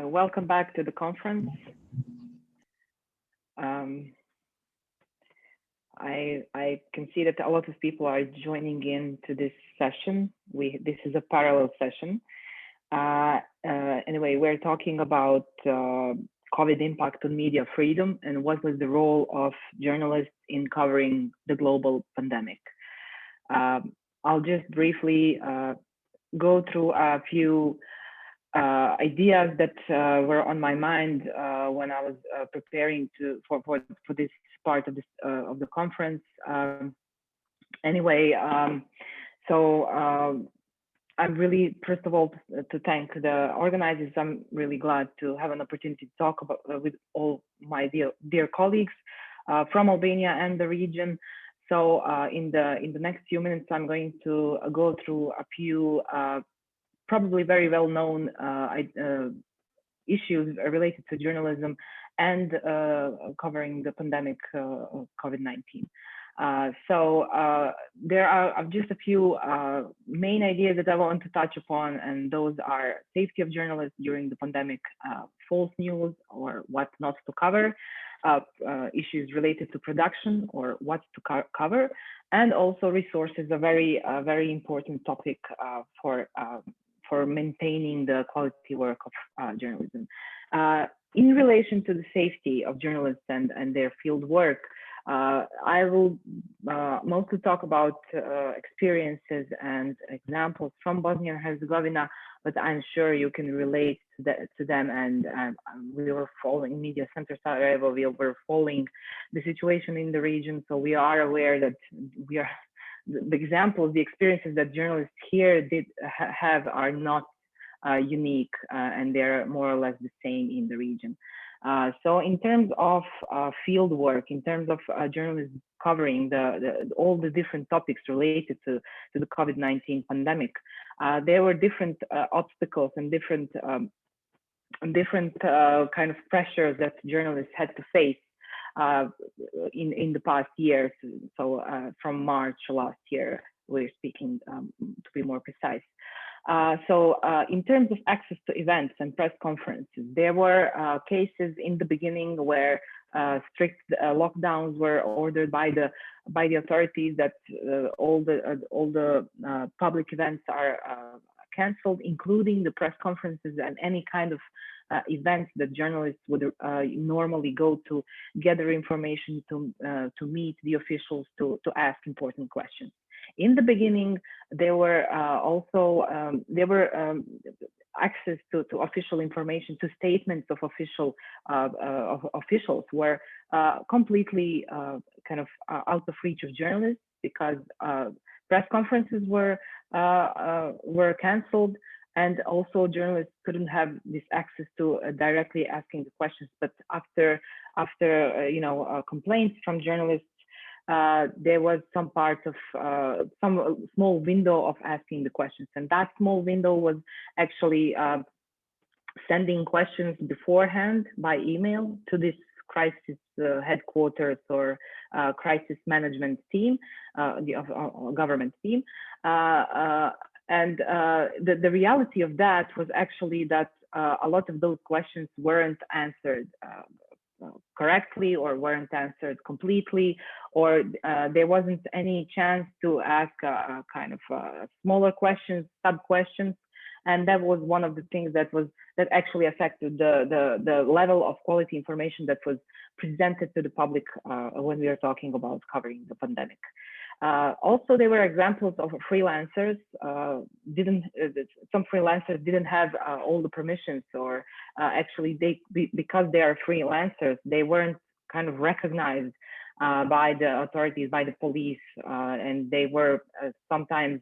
Welcome back to the conference. I can see that a lot of people are joining in to this session. This is a parallel session. Anyway, we're talking about COVID impact on media freedom and what was the role of journalists in covering the global pandemic. I'll just briefly go through a few ideas that were on my mind when I was preparing for this part of the conference. Anyway, so I'm really, first of all, to thank the organizers. I'm really glad to have an opportunity to talk about with all my dear colleagues from Albania and the region. So in the next few minutes, I'm going to go through a few probably very well-known issues related to journalism and covering the pandemic of COVID-19. So there are just a few main ideas that I want to touch upon, and those are safety of journalists during the pandemic, false news or what not to cover, issues related to production or what to cover, and also resources, a very important topic for maintaining the quality work of journalism. In relation to the safety of journalists and their field work, I will mostly talk about experiences and examples from Bosnia and Herzegovina, but I'm sure you can relate to them. And we were following Media Center Sarajevo, we were following the situation in the region, so we are aware that the examples, the experiences that journalists here did have are not unique, and they're more or less the same in the region. So in terms of field work, in terms of journalists covering all the different topics related to the COVID-19 pandemic, there were different obstacles and different kind of pressures that journalists had to face in the past years. So from March last year, we're speaking, to be more precise. So in terms of access to events and press conferences, there were cases in the beginning where strict lockdowns were ordered by the authorities, that all the public events are cancelled, including the press conferences and any kind of events that journalists would normally go to gather information, to meet the officials, to ask important questions. In the beginning, there were also access to official information, to statements of officials were completely kind of out of reach of journalists, because press conferences were cancelled, and also journalists couldn't have this access to directly asking the questions. But after complaints from journalists, there was some part of some small window of asking the questions, and that small window was actually sending questions beforehand by email to this crisis headquarters or crisis management team, the government team. And the reality of that was actually that a lot of those questions weren't answered correctly, or weren't answered completely, or there wasn't any chance to ask kind of smaller questions, sub questions. And that was one of the things that actually affected the level of quality information that was presented to the public when we are talking about covering the pandemic. Also, there were examples of freelancers. Some freelancers didn't have all the permissions, or actually because they are freelancers, they weren't kind of recognized by the authorities, by the police, and they were sometimes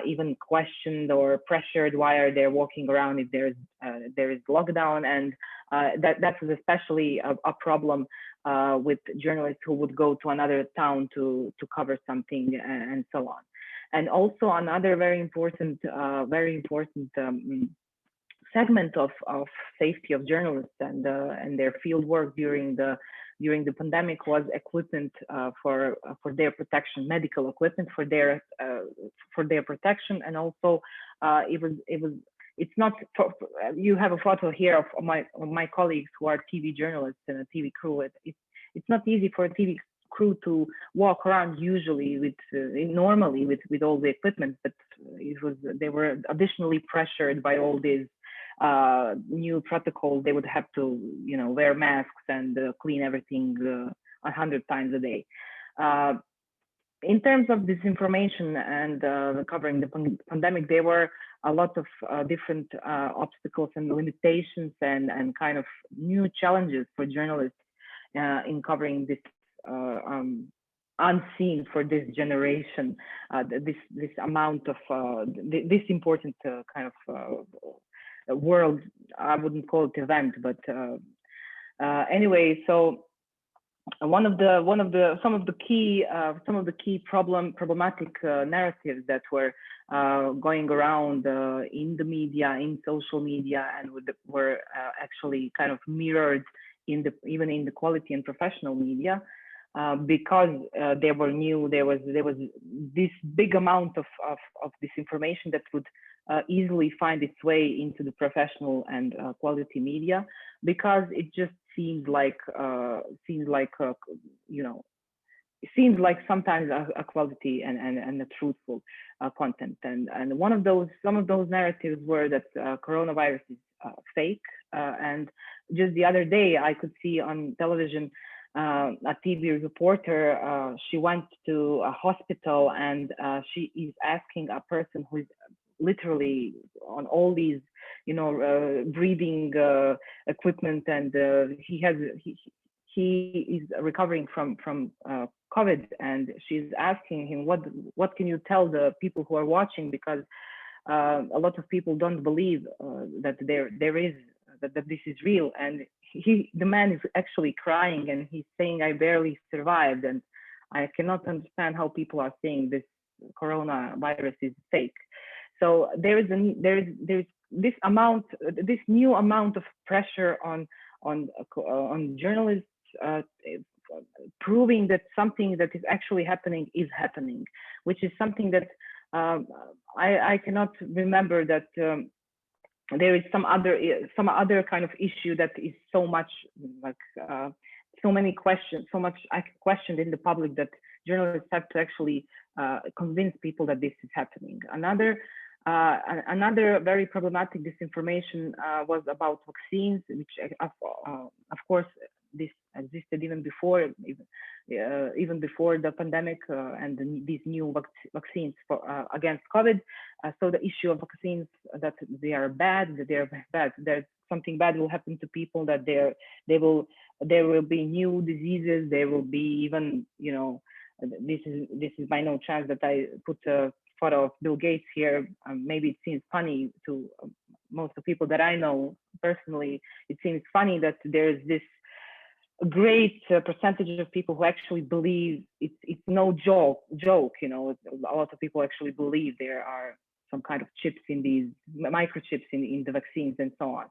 even questioned or pressured while they're walking around if there is lockdown. And that was especially a problem with journalists who would go to another town to cover something, and so on. And also another very important segment of safety of journalists and their field work during the pandemic was equipment for their protection, medical equipment for their protection. And also it's not you have a photo here of my colleagues who are TV journalists and a TV crew. It's not easy for a TV crew to walk around usually normally with all the equipment, but they were additionally pressured by all these new protocols. They would have to wear masks and clean everything 100 times a day. In terms of disinformation and covering the pandemic, there were a lot of different obstacles and limitations and kind of new challenges for journalists in covering this unseen for this generation, this amount of this important kind of world. I wouldn't call it event, but anyway. So some of the key problematic narratives that were going around in the media, in social media, and were actually kind of mirrored even in the quality and professional media, because they were new. There was this big amount of disinformation that would easily find its way into the professional and quality media, because it just seems like it seems like sometimes a quality and a truthful content. And some of those narratives were that coronavirus is fake. And just the other day, I could see on television a TV reporter. She went to a hospital and she is asking a person who is literally on all these, breathing equipment, and he is recovering from COVID, and she's asking him, what can you tell the people who are watching, because a lot of people don't believe that that this is real. And the man is actually crying, and he's saying, I barely survived, and I cannot understand how people are saying this coronavirus is fake. So there's this new amount of pressure on journalists, proving that something that is actually happening is happening, which is something that I cannot remember that there is some other kind of issue that is so much like so many questions, so much questioned in the public, that journalists have to actually convince people that this is happening. Another very problematic disinformation was about vaccines, which of course this existed even before the pandemic and these new vaccines against COVID. So the issue of vaccines, that they are bad, that something bad will happen to people, that there will be new diseases, there will be even, this is by no chance that I put a photo of Bill Gates here. Maybe it seems funny to most of the people that I know personally. It seems funny that there's this great percentage of people who actually believe it's no joke. A lot of people actually believe there are some kind of chips in these microchips in the vaccines and so on.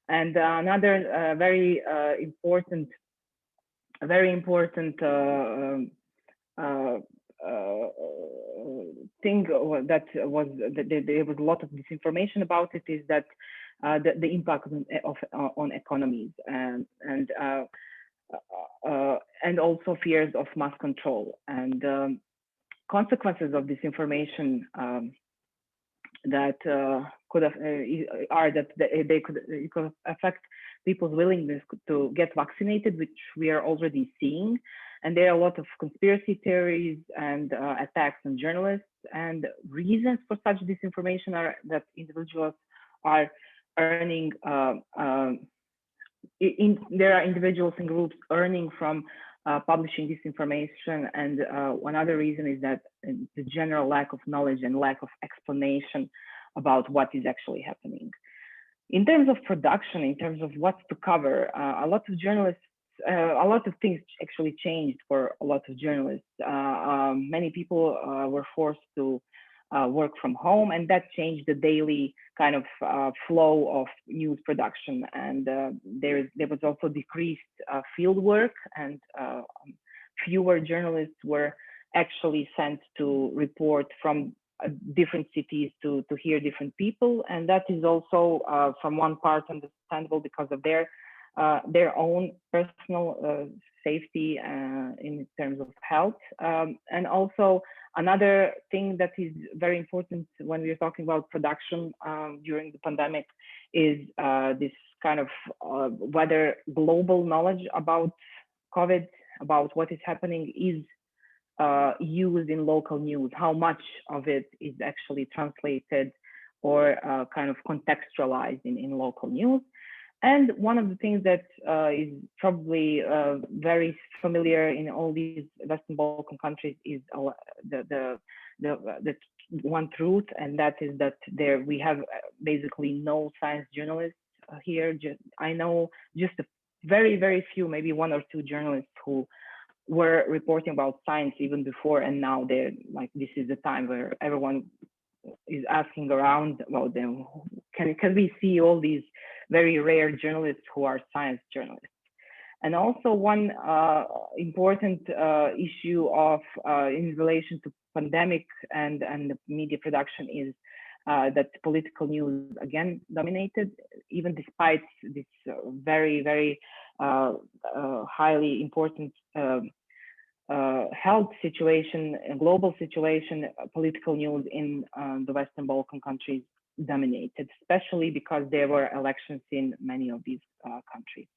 And another very important thing that there was a lot of disinformation about it is that the impact on economies and also fears of mass control, and consequences of disinformation that it could affect people's willingness to get vaccinated, which we are already seeing. And there are a lot of conspiracy theories and attacks on journalists. And reasons for such disinformation are that individuals are earning, there are individuals and groups earning from publishing disinformation. And one other reason is that the general lack of knowledge and lack of explanation about what is actually happening. In terms of production, in terms of what to cover, a lot of journalists a lot of things actually changed for a lot of journalists. Many people were forced to work from home, and that changed the daily kind of flow of news production. And there was also decreased field work, and fewer journalists were actually sent to report from different cities to hear different people. And that is also from one part understandable because of their own personal safety in terms of health. And also another thing that is very important when we're talking about production during the pandemic is this kind of whether global knowledge about COVID, about what is happening, is used in local news, how much of it is actually translated or kind of contextualized in local news. And one of the things that is probably very familiar in all these Western Balkan countries is the one truth, and that is that we have basically no science journalists here. I know just a very few, maybe one or two journalists who were reporting about science even before, and now they're like, this is the time where everyone is asking around about them. Can we see all these very rare journalists who are science journalists? And also one important issue of in relation to pandemic and the media production is that political news again dominated, even despite this very highly important health situation and global situation. Political news in the Western Balkan countries dominated, especially because there were elections in many of these countries.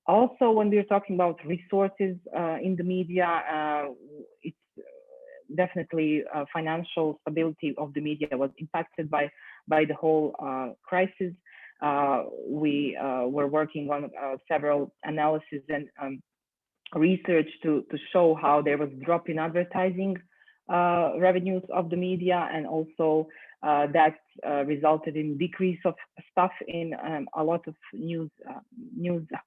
Also, when we're talking about resources in the media, it's definitely financial stability of the media was impacted by the whole crisis. We were working on several analyses and research to show how there was a drop in advertising revenues of the media, and also that resulted in decrease of staff in a lot of news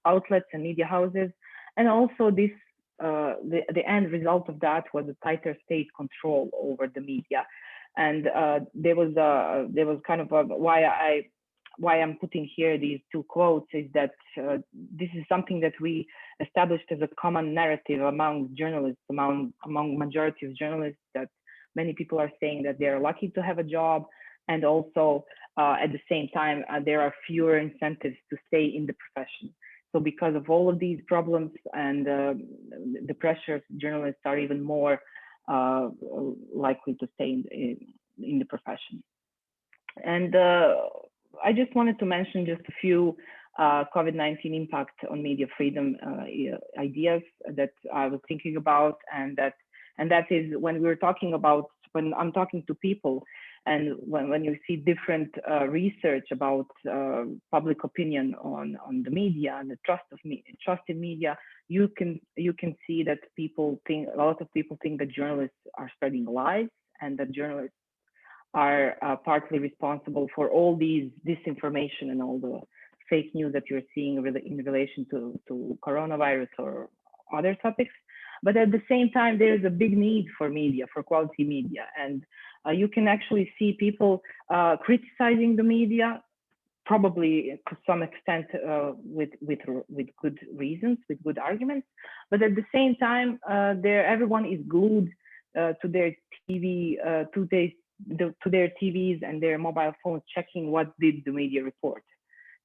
outlets and media houses. And also this the end result of that was a tighter state control over the media. And there was kind of why I'm putting here these two quotes is that this is something that we established as a common narrative among journalists, among majority of journalists, that many people are saying that they're lucky to have a job, and also at the same time there are fewer incentives to stay in the profession. So because of all of these problems and the pressures, journalists are even more likely to stay in the profession. And I just wanted to mention just a few COVID-19 impact on media freedom ideas that I was thinking about, and that is when we're talking about, when I'm talking to people, and when you see different research about public opinion on the media and the trust in media, you can see that a lot of people think that journalists are spreading lies, and that journalists are partly responsible for all these disinformation and all the fake news that you're seeing in relation to coronavirus or other topics. But at the same time, there is a big need for media, for quality media. And you can actually see people criticizing the media, probably to some extent with good reasons, with good arguments. But at the same time, everyone is glued to their TV, to their TVs and their mobile phones, checking what did the media report.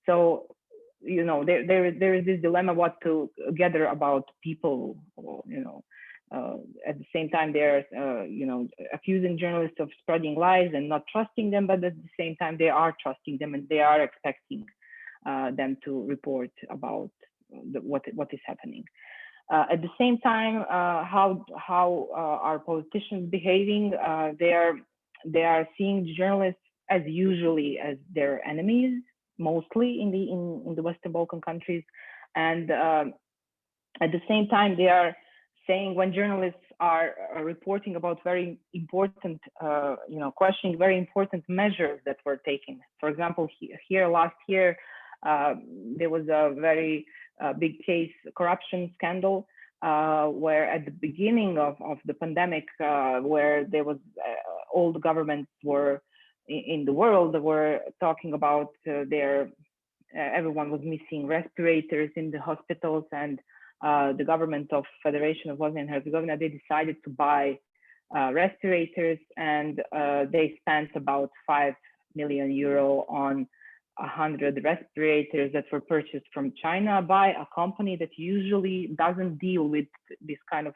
So, you know, there is this dilemma what to gather about people, you know. At the same time, they're, you know, accusing journalists of spreading lies and not trusting them, but at the same time, they are trusting them and they are expecting them to report about what is happening. At the same time, how are politicians behaving? They are seeing journalists as usually as their enemies, mostly in the Western Balkan countries, and at the same time they are saying, when journalists are reporting about very important, you know, questioning very important measures that were taken. For example, here last year there was a very big case corruption scandal, where at the beginning of the pandemic, where there was all the governments were in the world were talking about everyone was missing respirators in the hospitals, and the government of Federation of Bosnia and Herzegovina, they decided to buy respirators, and they spent about 5 million euro on 100 respirators that were purchased from China by a company that usually doesn't deal with this kind of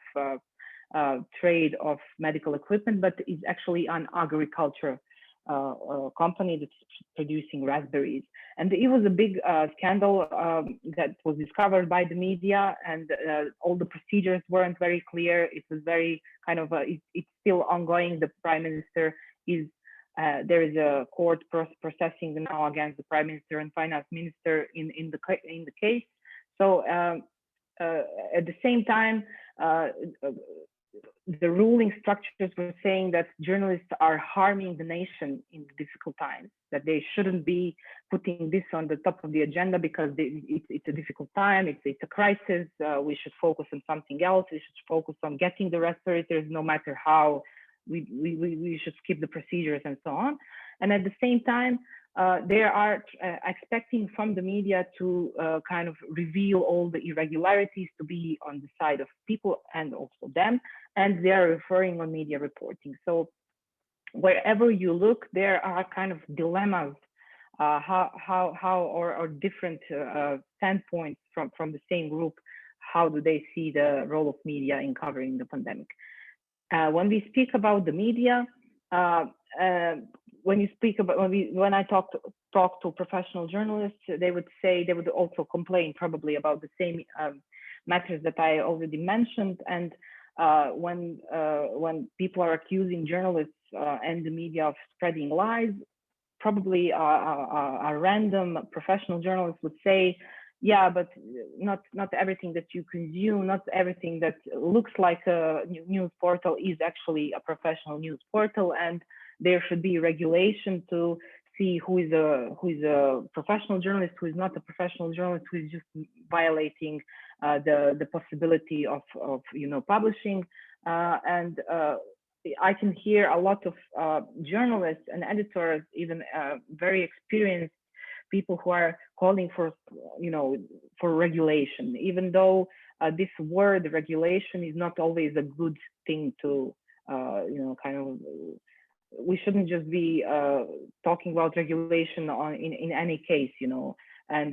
trade of medical equipment, but is actually an agriculture company that's producing raspberries. And it was a big scandal that was discovered by the media, and all the procedures weren't very clear. It was very kind of, it's still ongoing. The prime minister is, there is a court processing now against the prime minister and finance minister in the case. So at the same time, the ruling structures were saying that journalists are harming the nation in difficult times, that they shouldn't be putting this on the top of the agenda because it's a difficult time, it's a crisis, we should focus on something else, we should focus on getting the respirators no matter how, we should skip the procedures and so on. And at the same time, they are expecting from the media to kind of reveal all the irregularities, to be on the side of people and also them, and they are referring on media reporting. So wherever you look, there are kind of dilemmas, or different standpoints from the same group. How do they see the role of media in covering the pandemic? When we speak about the media, when I talk to professional journalists, they would say, they would also complain probably about the same matters that I already mentioned. And when people are accusing journalists and the media of spreading lies, probably a random professional journalist would say, yeah, but not everything that you consume, not everything that looks like a news portal is actually a professional news portal, and there should be regulation to see who is a professional journalist, who is not a professional journalist, who is just violating the possibility of publishing. And I can hear a lot of journalists and editors, even very experienced people, who are calling for regulation, even though this word regulation is not always a good thing to we shouldn't just be talking about regulation in any case, and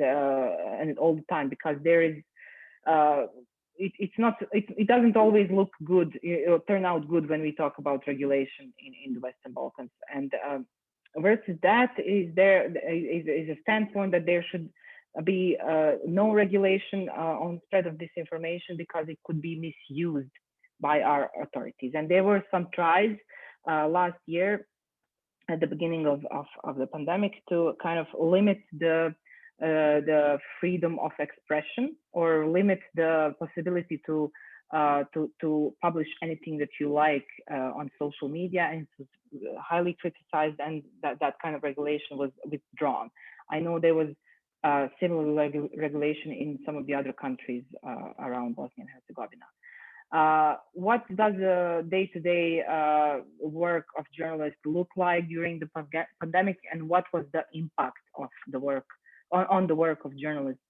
all the time, because there is it doesn't always look good, turn out good when we talk about regulation in the Western Balkans. And versus that is a standpoint that there should be no regulation on spread of disinformation, because it could be misused by our authorities. And there were some tries last year at the beginning of the pandemic to kind of limit the freedom of expression, or limit the possibility to publish anything that you like on social media, and it was highly criticized, and that kind of regulation was withdrawn. I know there was similar regulation in some of the other countries around Bosnia and Herzegovina. What does the day-to-day work of journalists look like during the pandemic, and what was the impact of the work on the work of journalists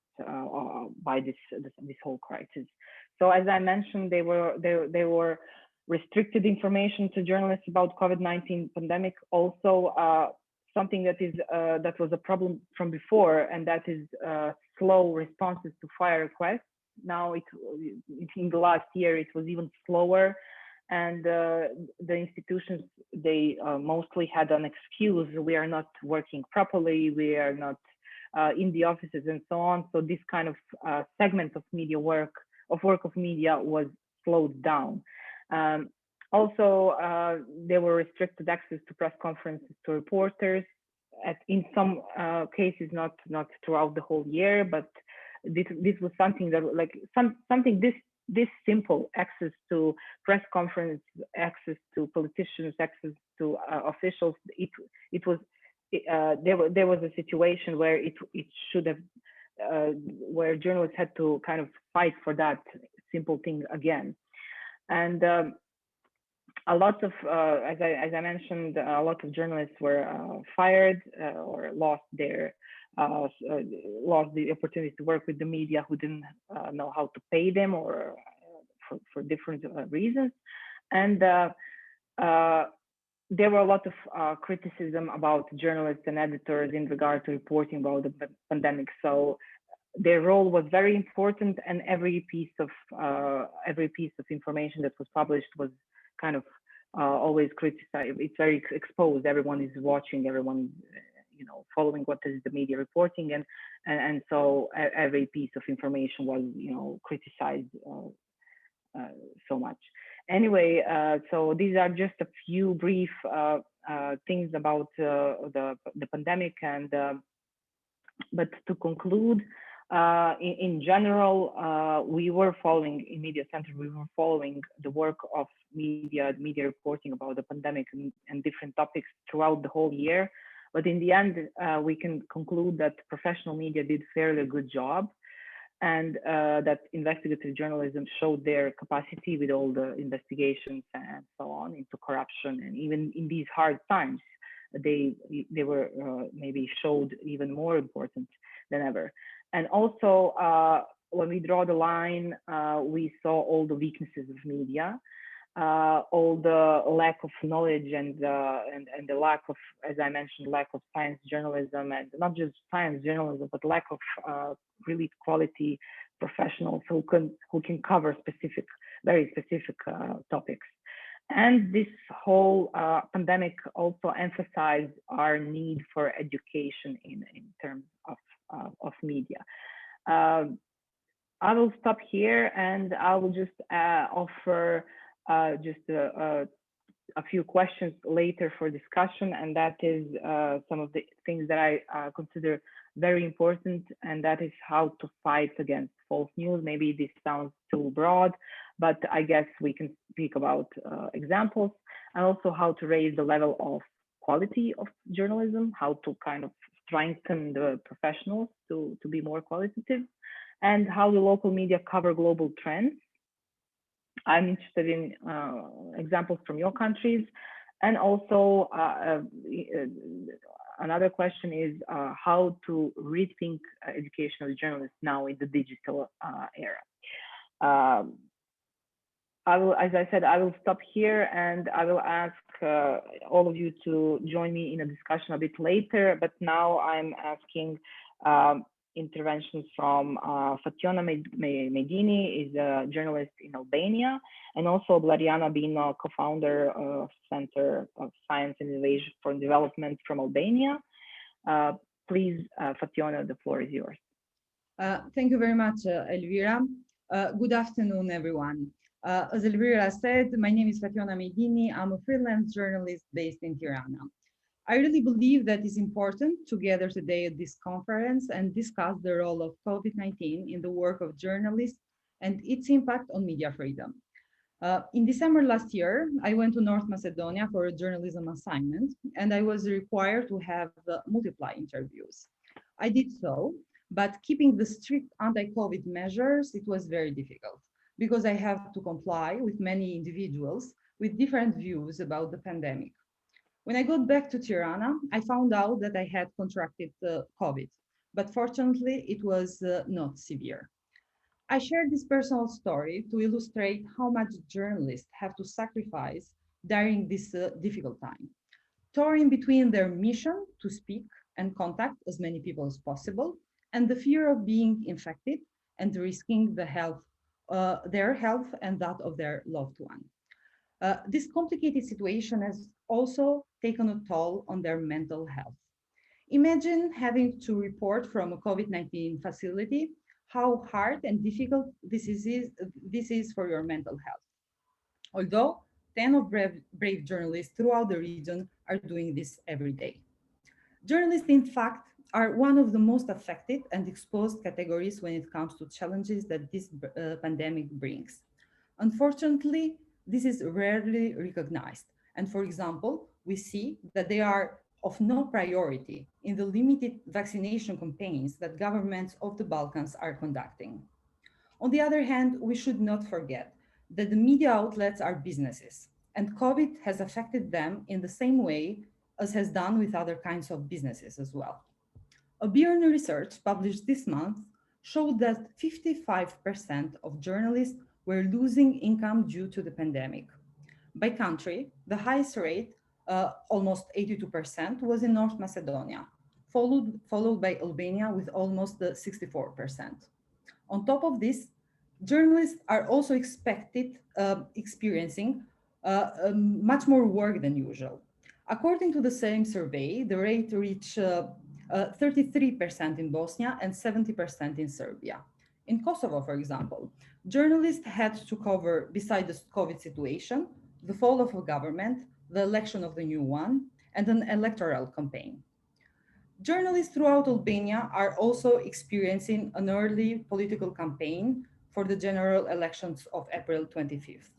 by this whole crisis? So as I mentioned, they were restricted information to journalists about COVID-19 pandemic. Also, something that was a problem from before, and that is slow responses to FOIA requests. Now, in the last year, it was even slower, and the institutions, they mostly had an excuse: we are not working properly, we are not in the offices, and so on. So this kind of segment of media work of media was slowed down. Also, there were restricted access to press conferences to reporters. In some cases, not throughout the whole year, but this was something that, like, something this simple: access to press conference, access to politicians, access to officials. There was a situation where it should have where journalists had to kind of fight for that simple thing again. And a lot of, as I mentioned, a lot of journalists were fired or lost the opportunity to work with the media who didn't know how to pay them, or for different reasons. And there were a lot of criticism about journalists and editors in regard to reporting about the pandemic. So their role was very important, and every piece of information that was published was kind of always criticized. It's very exposed. Everyone is watching. Everyone, following what is the media reporting, and so every piece of information was, criticized so much. Anyway, so these are just a few brief things about the pandemic, and but to conclude, in general, we were following in Media Center. We were following the work of media reporting about the pandemic and different topics throughout the whole year. But in the end, we can conclude that professional media did fairly good job, and that investigative journalism showed their capacity with all the investigations and so on into corruption, and even in these hard times, they were maybe showed even more important than ever. And also, when we draw the line, we saw all the weaknesses of media, all the lack of knowledge and the lack of, as I mentioned, lack of science journalism, and not just science journalism, but lack of really quality professionals who can cover very specific topics. And this whole pandemic also emphasized our need for education in terms of media. I will stop here, and I will just offer just a few questions later for discussion, and that is some of the things that I consider very important, and that is how to fight against false news. Maybe this sounds too broad, but I guess we can speak about examples, and also how to raise the level of quality of journalism, how to kind of strengthen the professionals to be more qualitative, and how the local media cover global trends. I'm interested in examples from your countries. And also another question is how to rethink educational journalists now in the digital era. I will, as I said, I will stop here, and I will ask all of you to join me in a discussion a bit later. But now I'm asking interventions from Fatjona Medini, is a journalist in Albania, and also Blariana Bino, co-founder of Center of Science and Innovation for Development from Albania. Please, Fatjona, the floor is yours. Thank you very much, Elvira. Good afternoon, everyone. As Elvira said, my name is Fatjona Medini. I'm a freelance journalist based in Tirana. I really believe that it's important to gather today at this conference and discuss the role of COVID-19 in the work of journalists and its impact on media freedom. In December last year, I went to North Macedonia for a journalism assignment, and I was required to have multiple interviews. I did so, but keeping the strict anti-COVID measures, it was very difficult because I have to comply with many individuals with different views about the pandemic. When I got back to Tirana, I found out that I had contracted COVID, but fortunately it was not severe. I shared this personal story to illustrate how much journalists have to sacrifice during this difficult time, touring between their mission to speak and contact as many people as possible, and the fear of being infected and risking their health and that of their loved one. This complicated situation has also taken a toll on their mental health. Imagine having to report from a COVID-19 facility, how hard and difficult this is for your mental health. Although 10 of brave journalists throughout the region are doing this every day. Journalists, in fact, are one of the most affected and exposed categories when it comes to challenges that this pandemic brings. Unfortunately, this is rarely recognized. And for example, we see that they are of no priority in the limited vaccination campaigns that governments of the Balkans are conducting. On the other hand, we should not forget that the media outlets are businesses, and COVID has affected them in the same way as has done with other kinds of businesses as well. A Bjorn research published this month showed that 55% of journalists were losing income due to the pandemic. By country, the highest rate, almost 82%, was in North Macedonia, followed by Albania with almost 64%. On top of this, journalists are also experiencing much more work than usual. According to the same survey, the rate reached 33% in Bosnia and 70% in Serbia. In Kosovo, for example, journalists had to cover, beside the COVID situation, the fall of a government, the election of the new one, and an electoral campaign. Journalists throughout Albania are also experiencing an early political campaign for the general elections of April 25th.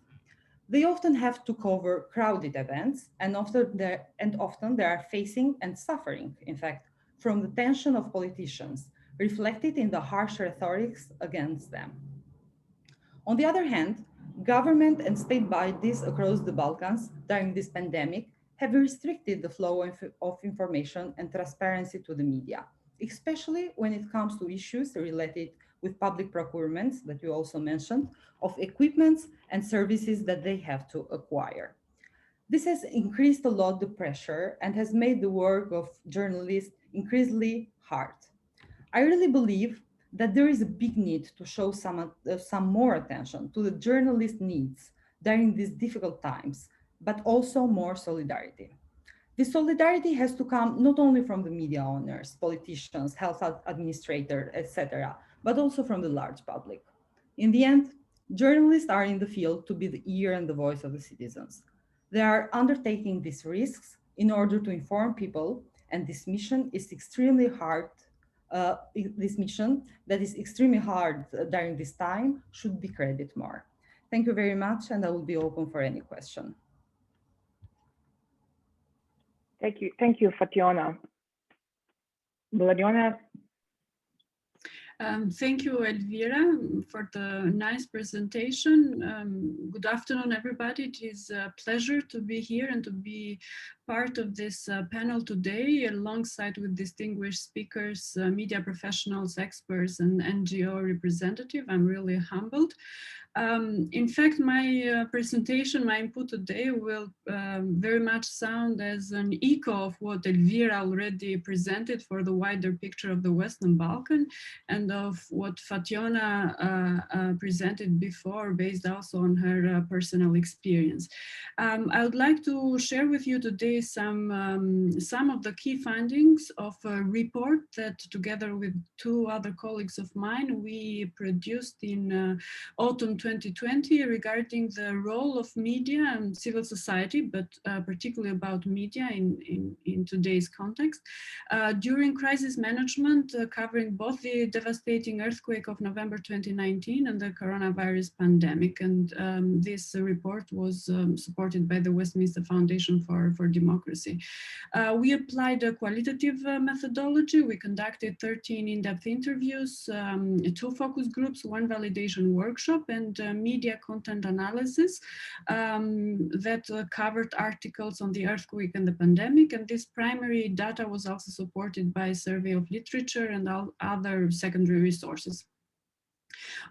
They often have to cover crowded events and often they are facing and suffering, in fact, from the tension of politicians, reflected in the harsh rhetorics against them. On the other hand, government and state bodies across the Balkans during this pandemic have restricted the flow of information and transparency to the media, especially when it comes to issues related with public procurements that you also mentioned, of equipments and services that they have to acquire. This has increased a lot the pressure and has made the work of journalists increasingly hard. I really believe that there is a big need to show some more attention to the journalist needs during these difficult times, but also more solidarity. This solidarity has to come not only from the media owners, politicians, health administrators, etc., but also from the large public. In the end, journalists are in the field to be the ear and the voice of the citizens. They are undertaking these risks in order to inform people, and this mission is extremely hard. This mission that is extremely hard during this time should be credited more. Thank you very much, and I will be open for any question. Thank you, Fationa. Vladiona. Thank you, Elvira, for the nice presentation. Good afternoon, everybody. It is a pleasure to be here and to be part of this panel today, alongside with distinguished speakers, media professionals, experts, and NGO representatives. I'm really humbled. In fact, my presentation, my input today will very much sound as an echo of what Elvira already presented for the wider picture of the Western Balkan, and of what Fationa presented before, based also on her personal experience. I would like to share with you today some of the key findings of a report that, together with two other colleagues of mine, we produced in autumn 2020 regarding the role of media and civil society, but particularly about media in today's context, during crisis management, covering both the devastating earthquake of November 2019 and the coronavirus pandemic. And this report was supported by the Westminster Foundation for Democracy. We applied a qualitative methodology. We conducted 13 in-depth interviews, 2 focus groups, 1 validation workshop, and media content analysis that covered articles on the earthquake and the pandemic. And this primary data was also supported by a survey of literature and other secondary resources.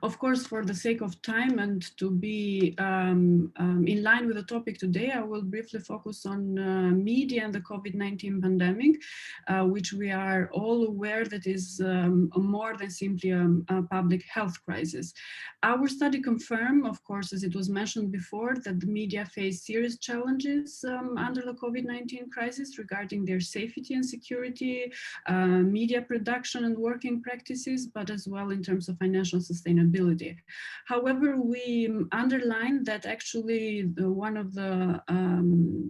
Of course, for the sake of time and to be in line with the topic today, I will briefly focus on media and the COVID-19 pandemic, which we are all aware that is more than simply a public health crisis. Our study confirmed, of course, as it was mentioned before, that the media face serious challenges under the COVID-19 crisis regarding their safety and security, media production and working practices, but as well in terms of financial sustainability sustainability. However, we underline that actually one of the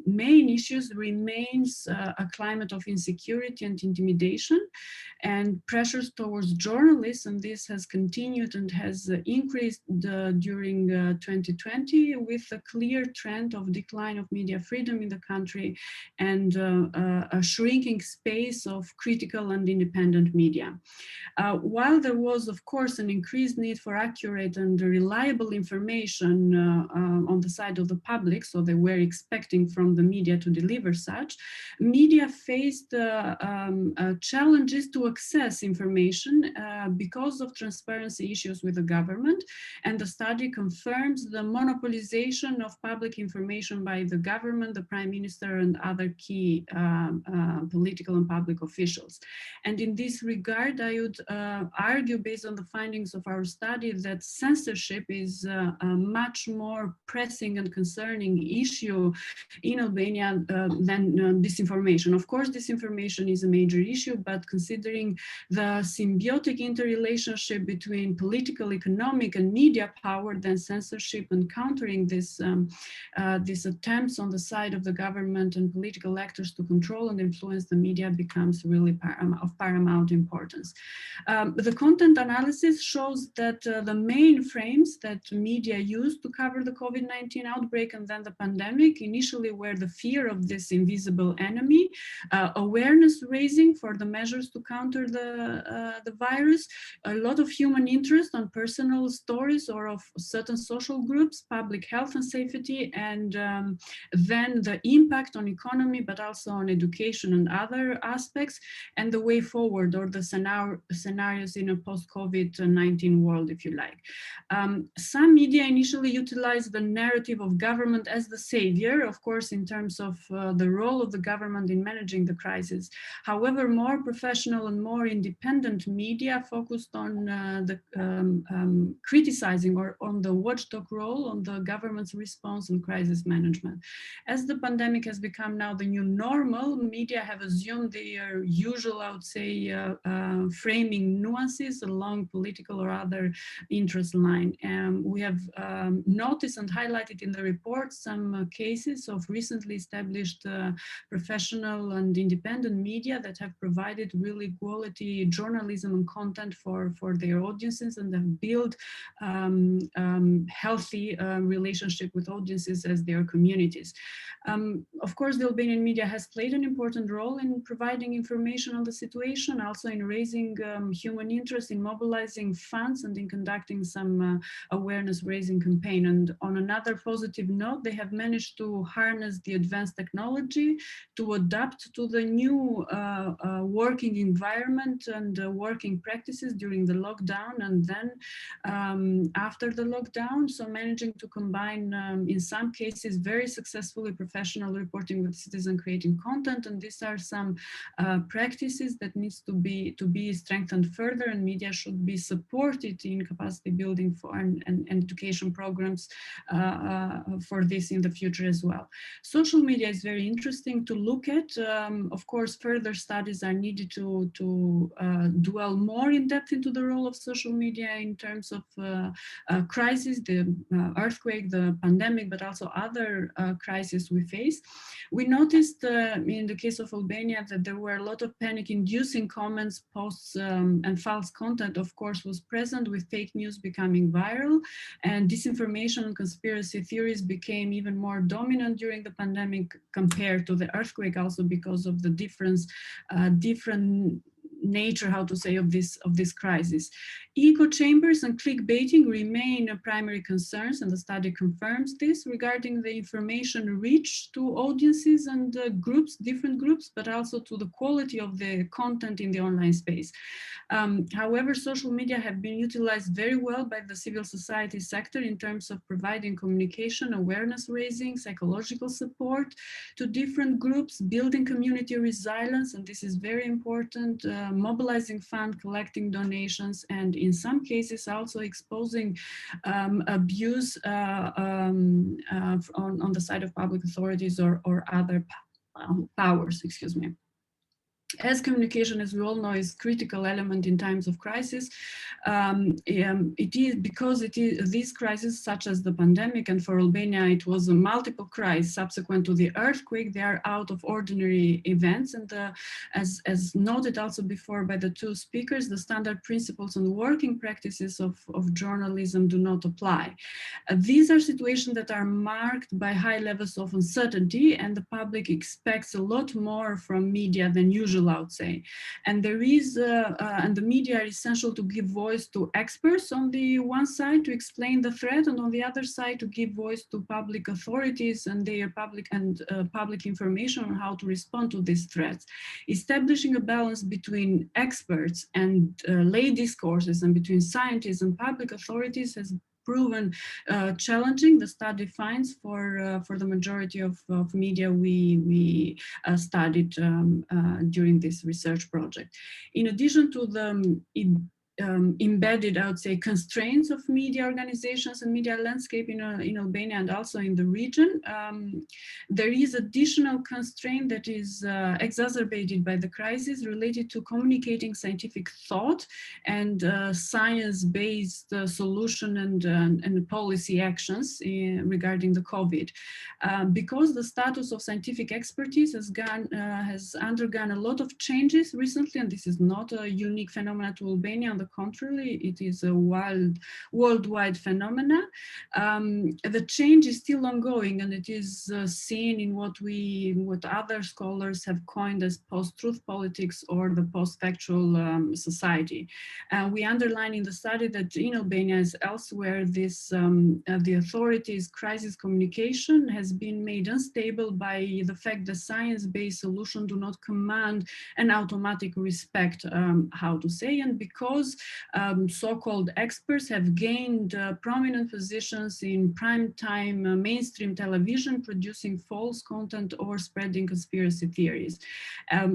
main issues remains a climate of insecurity and intimidation and pressures towards journalists, and this has continued and has increased during 2020 with a clear trend of decline of media freedom in the country and a shrinking space of critical and independent media. While there was, of course, an increased need for accurate and reliable information on the side of the public, so they were expecting from the media to deliver such, media faced challenges to access information because of transparency issues with the government, and the study confirms the monopolization of public information by the government, the Prime Minister, and other key political and public officials. And in this regard, I would argue, based on the findings of our study, that censorship is a much more pressing and concerning issue in Albania than disinformation. Of course, disinformation is a major issue, but considering the symbiotic interrelationship between political, economic, and media power, then censorship and countering these attempts on the side of the government and political actors to control and influence the media becomes really of paramount importance. The content analysis shows that the main frames that media used to cover the COVID-19 outbreak and then the pandemic initially were the fear of this invisible enemy, awareness raising for the measures to counter the virus, a lot of human interest on personal stories or of certain social groups, public health and safety, and then the impact on economy, but also on education and other aspects, and the way forward, or the scenarios in a post-COVID-19 world, if you like. Some media initially utilized the narrative of government as the savior, of course, in terms of the role of the government in managing the crisis. However, more professional and more independent media focused on criticizing or on the watchdog role on the government's response and crisis management. As the pandemic has become now the new normal, media have assumed their usual, I would say, framing nuances along political or other interest line. We have noticed and highlighted in the report some cases of recently established professional and independent media that have provided really quality journalism and content for their audiences and have built healthy relationship with audiences as their communities. Of course, the Albanian media has played an important role in providing information on the situation, also in raising human interest, in mobilizing funds, and in conducting some awareness raising campaign. And on another positive note, they have managed to harness the advanced technology to adapt to the new working environment and working practices during the lockdown and then after the lockdown. So managing to combine, in some cases, very successfully professional reporting with citizen creating content. And these are some practices that needs to be strengthened further, and media should be supported in capacity building for and education programs for this in the future as well. Social media is very interesting to look at. Of course, further studies are needed to dwell more in depth into the role of social media in terms of crisis, the earthquake, the pandemic, but also other crises we face. We noticed in the case of Albania that there were a lot of panic-inducing comments, posts, and false content, of course, was present, with fake news becoming viral, and disinformation and conspiracy theories became even more dominant during the pandemic compared to the earthquake, also because of the different nature, how to say, of this crisis. Echo chambers and clickbaiting remain primary concerns, and the study confirms this regarding the information reach to audiences and groups, different groups, but also to the quality of the content in the online space. However, social media have been utilized very well by the civil society sector in terms of providing communication, awareness raising, psychological support to different groups, building community resilience, and this is very important, mobilizing funds, collecting donations, and in some cases also exposing abuse on the side of public authorities or other powers, excuse me. as communication, as we all know, is critical element in times of crisis, it is because it is these crises, such as the pandemic, and for Albania it was a multiple crisis subsequent to the earthquake. They are out of ordinary events, and as noted also before by the two speakers, the standard principles and working practices of journalism do not apply. These are situations that are marked by high levels of uncertainty, and the public expects a lot more from media than usual, I would say. And there is, and the media are essential to give voice to experts on the one side to explain the threat, and on the other side to give voice to public authorities and their public information on how to respond to these threats. Establishing a balance between experts and lay discourses, and between scientists and public authorities, has proven challenging. The study finds for the majority of media we studied during this research project. In addition to the embedded, I would say, constraints of media organizations and media landscape in Albania and also in the region, there is additional constraint that is exacerbated by the crisis related to communicating scientific thought and science-based solution and policy actions regarding the COVID. Because the status of scientific expertise has undergone a lot of changes recently, and this is not a unique phenomenon to Albania. On the contrary, it is a worldwide phenomena. The change is still ongoing, and it is seen in what other scholars have coined as post-truth politics or the post-factual society. We underline in the study that in Albania as elsewhere, this the authorities' crisis communication has been made unstable by the fact that science-based solutions do not command an automatic respect, how to say, and because so-called experts have gained prominent positions in prime-time mainstream television, producing false content or spreading conspiracy theories.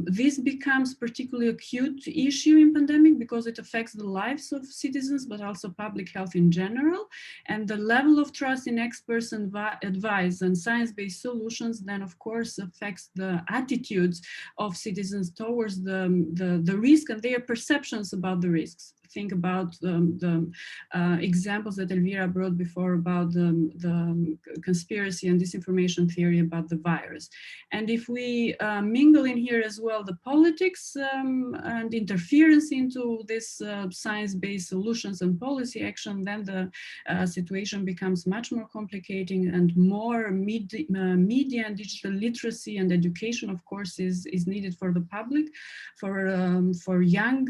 This becomes particularly acute issue in pandemic because it affects the lives of citizens, but also public health in general. And the level of trust in experts and advice and science-based solutions then, of course, affects the attitudes of citizens towards the risk and their perceptions about the risks. Think about the examples that Elvira brought before about the conspiracy and disinformation theory about the virus. And if we mingle in here as well the politics and interference into this science-based solutions and policy action, then the situation becomes much more complicating, and more media and digital literacy and education, of course, is needed for the public, for young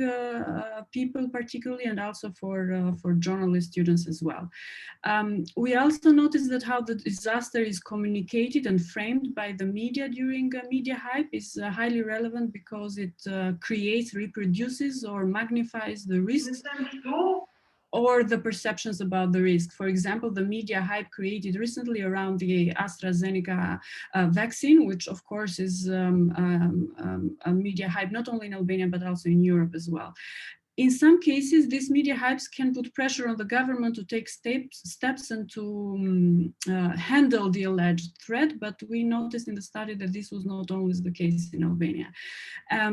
people particularly, and also for journalist students as well. We also noticed that how the disaster is communicated and framed by the media during media hype is highly relevant because it creates, reproduces, or magnifies the risks or the perceptions about the risk. For example, the media hype created recently around the AstraZeneca vaccine, which of course is a media hype not only in Albania, but also in Europe as well. In some cases, these media hypes can put pressure on the government to take steps and to handle the alleged threat, but we noticed in the study that this was not always the case in Albania.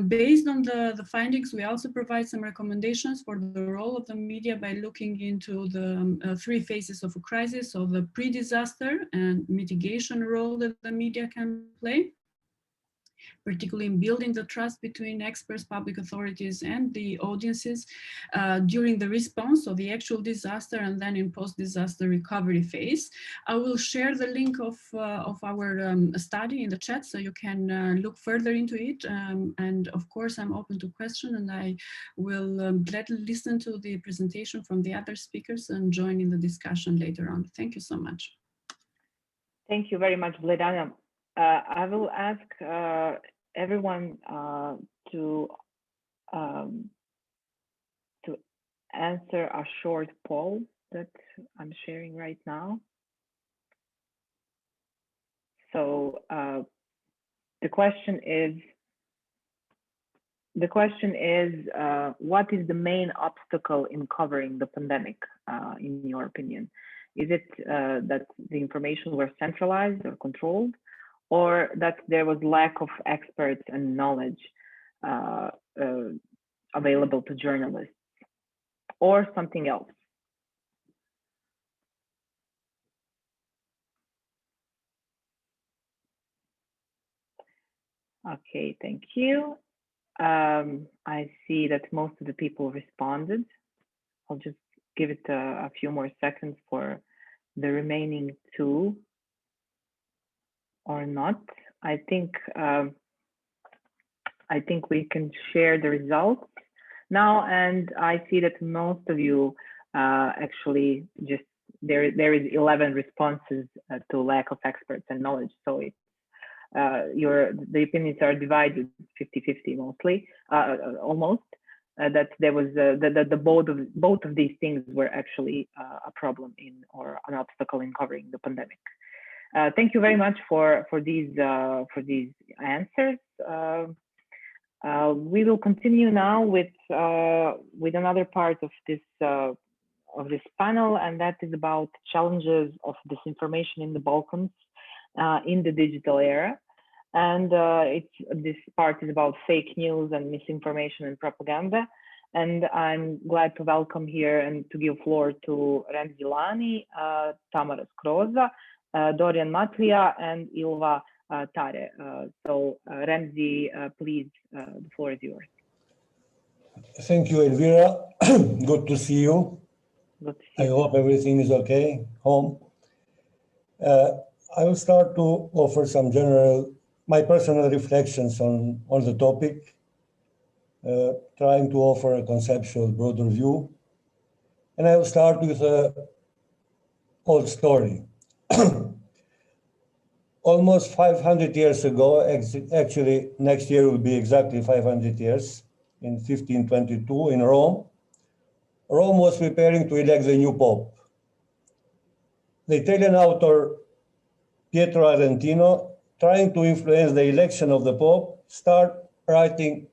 Based on the findings, we also provide some recommendations for the role of the media by looking into the three phases of a crisis, so the pre-disaster and mitigation role that the media can play, particularly in building the trust between experts, public authorities, and the audiences during the response of the actual disaster, and then in post-disaster recovery phase. I will share the link of our study in the chat so you can look further into it. And of course, I'm open to question, and I will gladly listen to the presentation from the other speakers and join in the discussion later on. Thank you so much. Thank you very much, Bledana. I will ask everyone to answer a short poll that I'm sharing right now. So the question is, what is the main obstacle in covering the pandemic, in your opinion? Is it that the information were centralized or controlled, or that there was lack of experts and knowledge? available to journalists, or something else? Okay, thank you. I see that most of the people responded. I'll just give it a few more seconds for the remaining two, or not. I think we can share the results now, and I see that most of you actually just there is 11 responses to lack of experts and knowledge. So it's the opinions are divided 50-50 mostly, almost. That there was the both of these things were actually a problem or an obstacle in covering the pandemic. Thank you very much for these answers. We will continue now with another part of this panel, and that is about challenges of disinformation in the Balkans in the digital era. And this part is about fake news and misinformation and propaganda. And I'm glad to welcome here and to give floor to Remzi Lani, Tamara Skroza, Dorian Matlia, and Ilva Tare. So Remzi, please, the floor is yours. Thank you, Elvira. Good to see you. Good to see you. I hope everything is okay home. I will start to offer some my personal reflections on the topic, trying to offer a conceptual, broader view. And I will start with an old story. Almost 500 years ago, actually next year will be exactly 500 years, in 1522 in Rome. Rome was preparing to elect the new pope. The Italian author Pietro Arentino, trying to influence the election of the Pope, started writing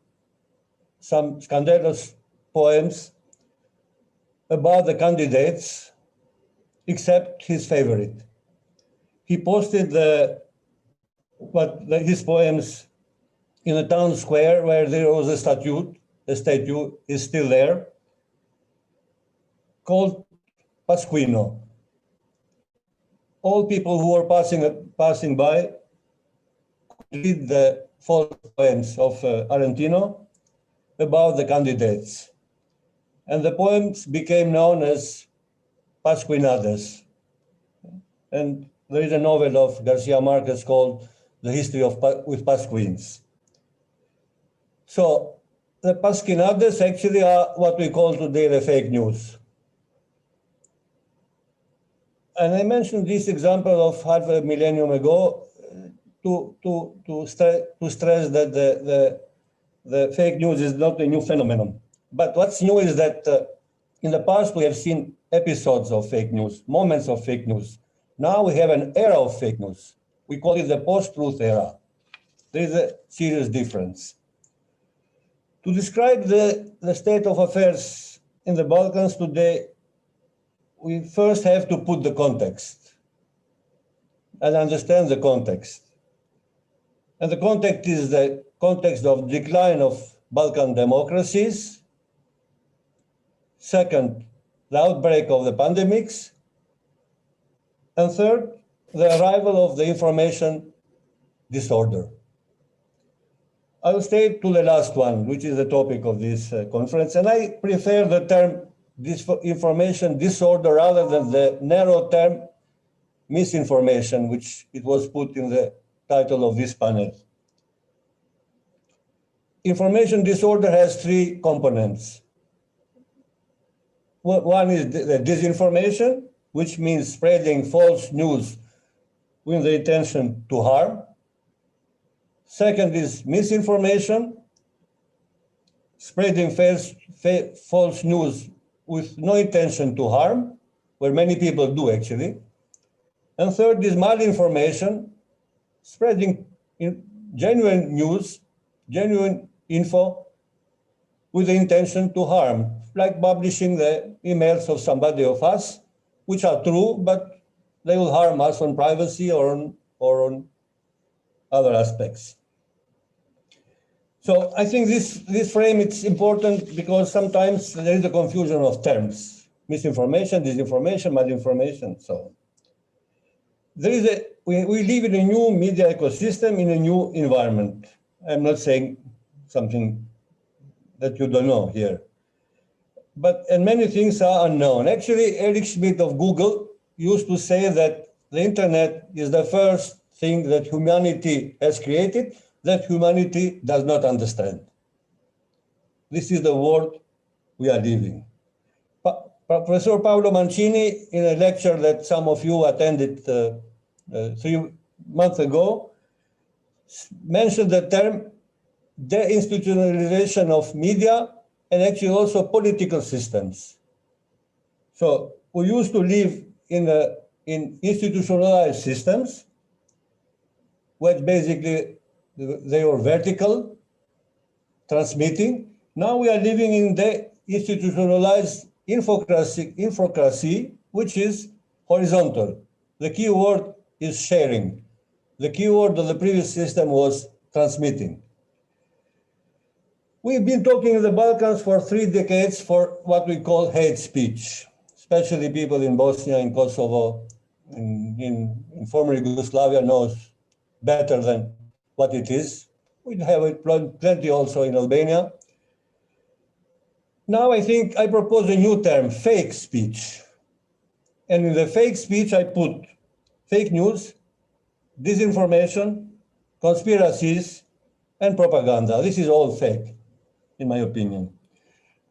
some scandalous poems about the candidates, except his favorite. He posted his poems in a town square where there was a statue. The statue is still there, called Pasquino. All people who were passing by could read the false poems of Arentino about the candidates. And the poems became known as Pasquinades. And there is a novel of Garcia Marquez called The History with Pasquins. So the Pasquinades actually are what we call today the fake news. And I mentioned this example of half a millennium ago to stress that the fake news is not a new phenomenon. But what's new is that in the past we have seen episodes of fake news, moments of fake news. Now we have an era of fake news. We call it the post-truth era. There is a serious difference. To describe the state of affairs in the Balkans today, we first have to put the context and understand the context. And the context is the context of decline of Balkan democracies. Second, the outbreak of the pandemics. And third, the arrival of the information disorder. I will stay to the last one, which is the topic of this conference. And I prefer the term information disorder rather than the narrow term misinformation, which it was put in the title of this panel. Information disorder has three components. One is the disinformation, which means spreading false news with the intention to harm. Second is misinformation, spreading false news with no intention to harm, where many people do actually. And third is malinformation, spreading genuine news, genuine info with the intention to harm, like publishing the emails of somebody of us, which are true, but they will harm us on privacy or on other aspects. So I think this frame, it's important because sometimes there is a confusion of terms, misinformation, disinformation, malinformation, so on. We live in a new media ecosystem, in a new environment. I'm not saying something that you don't know here. And many things are unknown. Actually, Eric Schmidt of Google used to say that the internet is the first thing that humanity has created that humanity does not understand. This is the world we are living. Professor Paolo Mancini, in a lecture that some of you attended 3 months ago, mentioned the term deinstitutionalization of media and actually also political systems. So we used to live in institutionalized systems, which basically they were vertical, transmitting. Now we are living in the institutionalized infocracy, which is horizontal. The key word is sharing. The key word of the previous system was transmitting. We've been talking in the Balkans for 3 decades for what we call hate speech, especially people in Bosnia and Kosovo, in former Yugoslavia knows better than what it is. We have it plenty also in Albania. Now I think I propose a new term, fake speech. And in the fake speech, I put fake news, disinformation, conspiracies, and propaganda. This is all fake, in my opinion.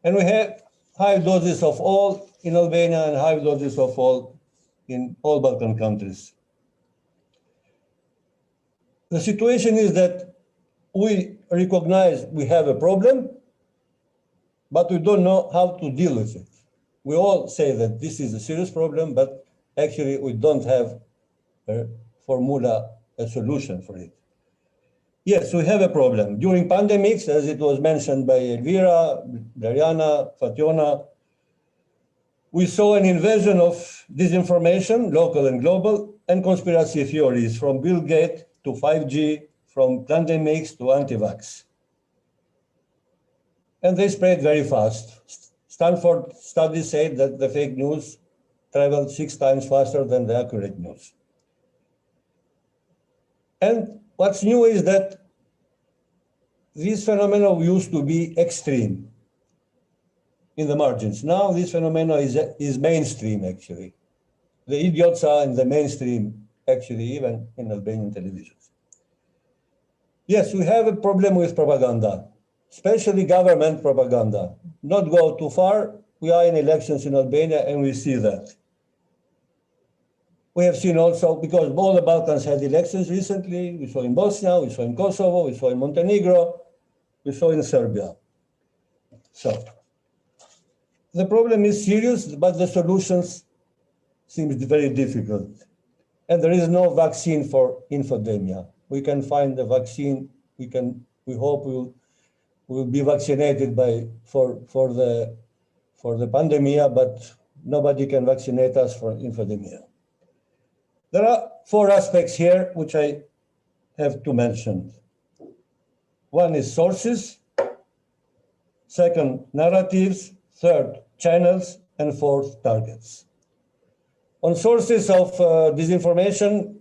And we have high doses of all in Albania and high doses of all in all Balkan countries. The situation is that we recognize we have a problem, but we don't know how to deal with it. We all say that this is a serious problem, but actually we don't have a formula, a solution for it. Yes, we have a problem. During pandemics, as it was mentioned by Elvira, Dariana, Fationa, we saw an invasion of disinformation, local and global, and conspiracy theories, from Bill Gates to 5G, from pandemics to anti-vax. And they spread very fast. Stanford studies say that the fake news traveled 6 times faster than the accurate news. And what's new is that this phenomenon used to be extreme in the margins. Now this phenomenon is mainstream, actually. The idiots are in the mainstream, actually, even in Albanian televisions. Yes, we have a problem with propaganda, especially government propaganda. Not go too far, we are in elections in Albania and we see that. We have seen also, because all the Balkans had elections recently, we saw in Bosnia, we saw in Kosovo, we saw in Montenegro, we saw in Serbia. So, the problem is serious, but the solutions seem very difficult. And there is no vaccine for infodemia. We can find the vaccine, we hope we'll be vaccinated for the pandemia, but nobody can vaccinate us for infodemia. There are 4 aspects here which I have to mention. One is sources, second, narratives, third, channels, and fourth, targets. On sources of disinformation,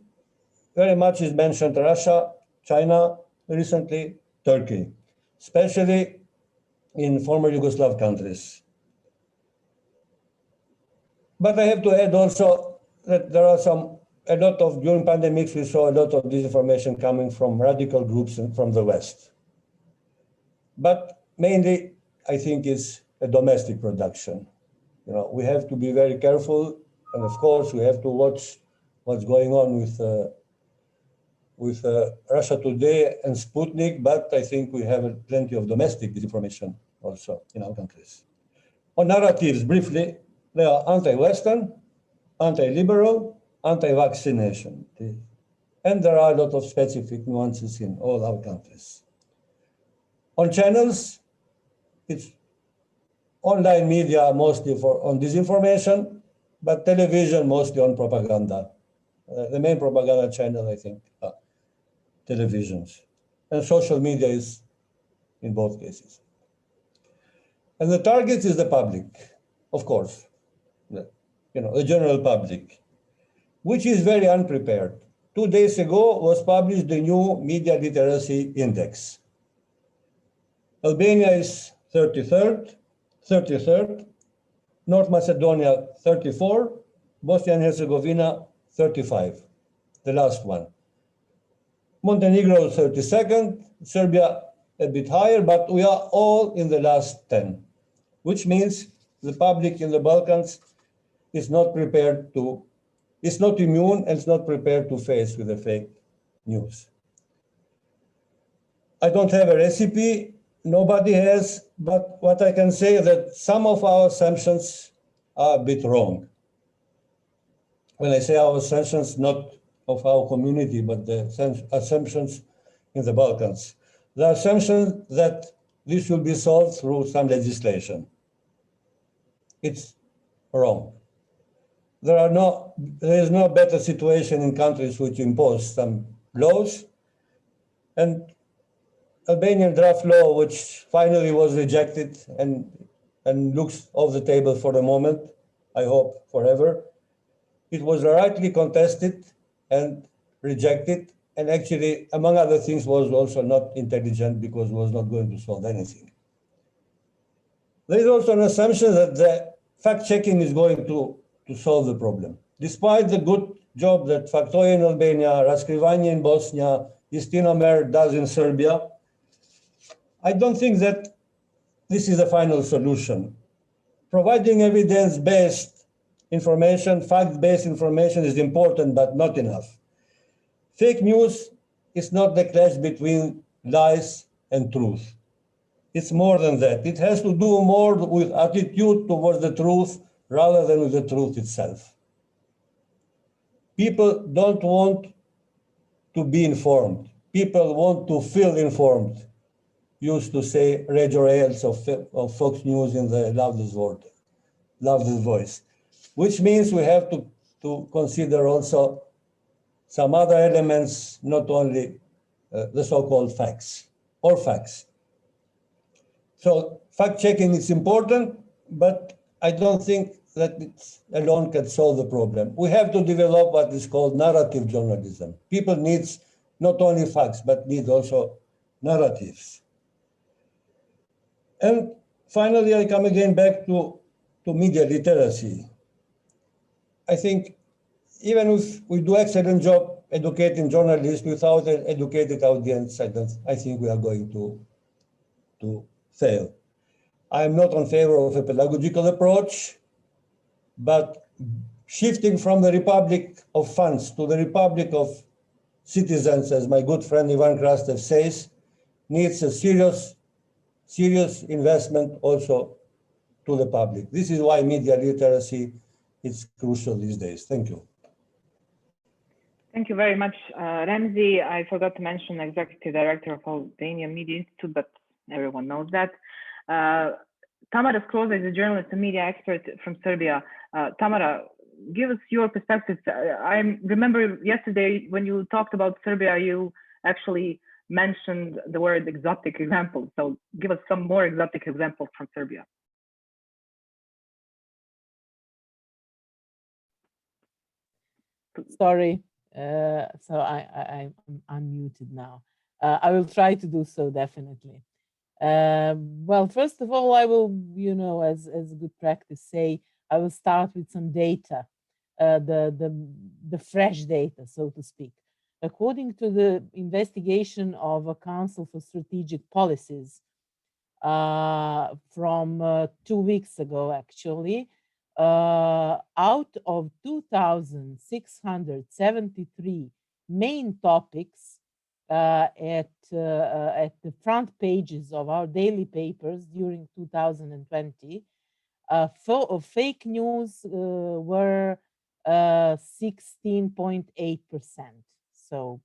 very much is mentioned Russia, China, recently Turkey, especially in former Yugoslav countries. But I have to add also that there are during pandemics, we saw a lot of disinformation coming from radical groups from the West. But mainly, I think it's a domestic production. We have to be very careful, and of course, we have to watch what's going on with Russia Today and Sputnik, but I think we have plenty of domestic disinformation also in our countries. On narratives, briefly, they are anti-Western, anti-liberal, anti-vaccination. And there are a lot of specific nuances in all our countries. On channels, it's online media mostly on disinformation, but television mostly on propaganda. The main propaganda channel, I think, televisions. And social media is in both cases. And the target is the public, of course, the general public, which is very unprepared. 2 days ago was published the new Media Literacy Index. Albania is 33rd, North Macedonia 34, Bosnia and Herzegovina 35, the last one. Montenegro 32nd, Serbia a bit higher, but we are all in the last 10, which means the public in the Balkans is not prepared to, is not immune and is not prepared to face with the fake news. I don't have a recipe, nobody has, but what I can say is that some of our assumptions are a bit wrong. When I say our assumptions, not of our community, but the assumptions in the Balkans. The assumption that this will be solved through some legislation. It's wrong. There is no better situation in countries which impose some laws, and Albanian draft law, which finally was rejected and looks off the table for the moment, I hope forever. It was rightly contested and rejected, and actually, among other things, was also not intelligent because it was not going to solve anything. There is also an assumption that the fact-checking is going to solve the problem. Despite the good job that Faktoja in Albania, Raskrivanje in Bosnia, Istinomer does in Serbia, I don't think that this is the final solution. Providing evidence-based information, fact-based information is important, but not enough. Fake news is not the clash between lies and truth. It's more than that. It has to do more with attitude towards the truth rather than with the truth itself. People don't want to be informed. People want to feel informed. Used to say radio ads of Fox News in the loudest voice, which means we have to consider also some other elements, not only the so-called facts or facts. So fact-checking is important, but I don't think that it alone can solve the problem. We have to develop what is called narrative journalism. People need not only facts, but need also narratives. And finally, I come again back to media literacy. I think even if we do excellent job educating journalists without an educated audience, I think we are going to fail. I am not in favor of a pedagogical approach, but shifting from the republic of funds to the republic of citizens, as my good friend Ivan Krastev says, needs a serious investment also to the public. This is why media literacy is crucial these days. Thank you. Thank you very much, Ramzi. I forgot to mention Executive Director of Albanian Media Institute, but everyone knows that. Tamara Skroza is a journalist and media expert from Serbia. Tamara, give us your perspective. I remember yesterday when you talked about Serbia, you actually mentioned the word exotic examples. So give us some more exotic examples from Serbia. Sorry, so I'm unmuted now. I will try to do so definitely. Well, first of all, I will, as good practice say, I will start with some data, the fresh data, so to speak. According to the investigation of a Council for Strategic Policies from 2 weeks ago, actually, out of 2,673 main topics at the front pages of our daily papers during 2020, fake news were 16.8%. So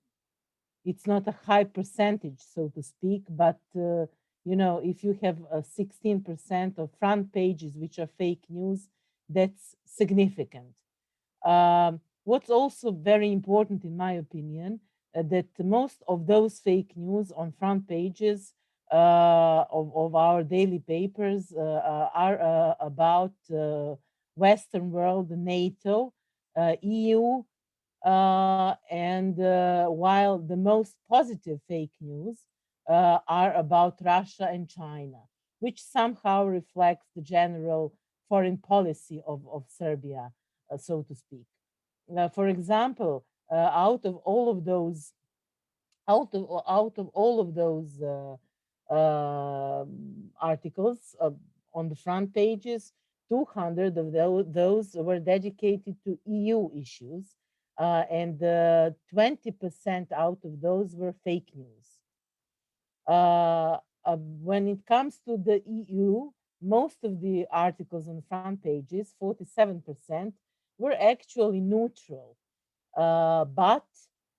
it's not a high percentage, so to speak, but if you have 16% of front pages which are fake news, that's significant. What's also very important, in my opinion, that most of those fake news on front pages of our daily papers are about Western world, NATO, EU, and while the most positive fake news are about Russia and China, which somehow reflects the general foreign policy of Serbia, so to speak. For example, out of all of those articles on the front pages, 200 of those were dedicated to EU issues, and 20% out of those were fake news. When it comes to the EU, most of the articles on the front pages, 47%, were actually neutral, but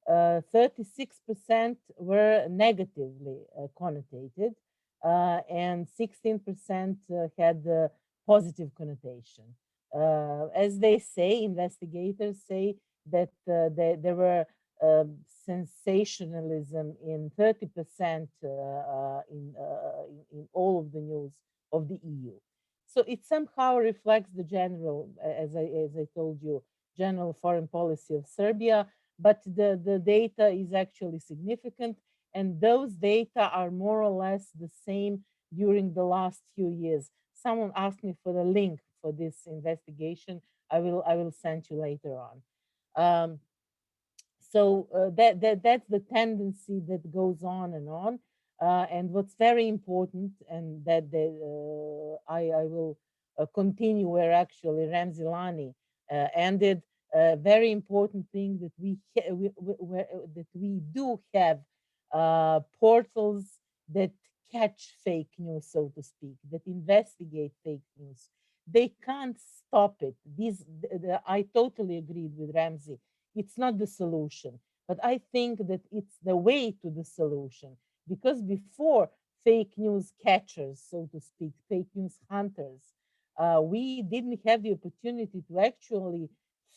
36% were negatively connotated, and 16% had a positive connotation. As they say, investigators say that there were sensationalism in 30% in all of the news of the EU. So it somehow reflects the general, as I told you, general foreign policy of Serbia, but the data is actually significant, and those data are more or less the same during the last few years. Someone asked me for the link for this investigation. I will send you later on. So that's the tendency that goes on and on. And what's very important, and that I will continue where actually Ramzi Lani ended. A very important thing that we do have portals that catch fake news, so to speak, that investigate fake news. They can't stop it. I totally agreed with Ramzi. It's not the solution, but I think that it's the way to the solution, because before fake news catchers, so to speak, fake news hunters, we didn't have the opportunity to actually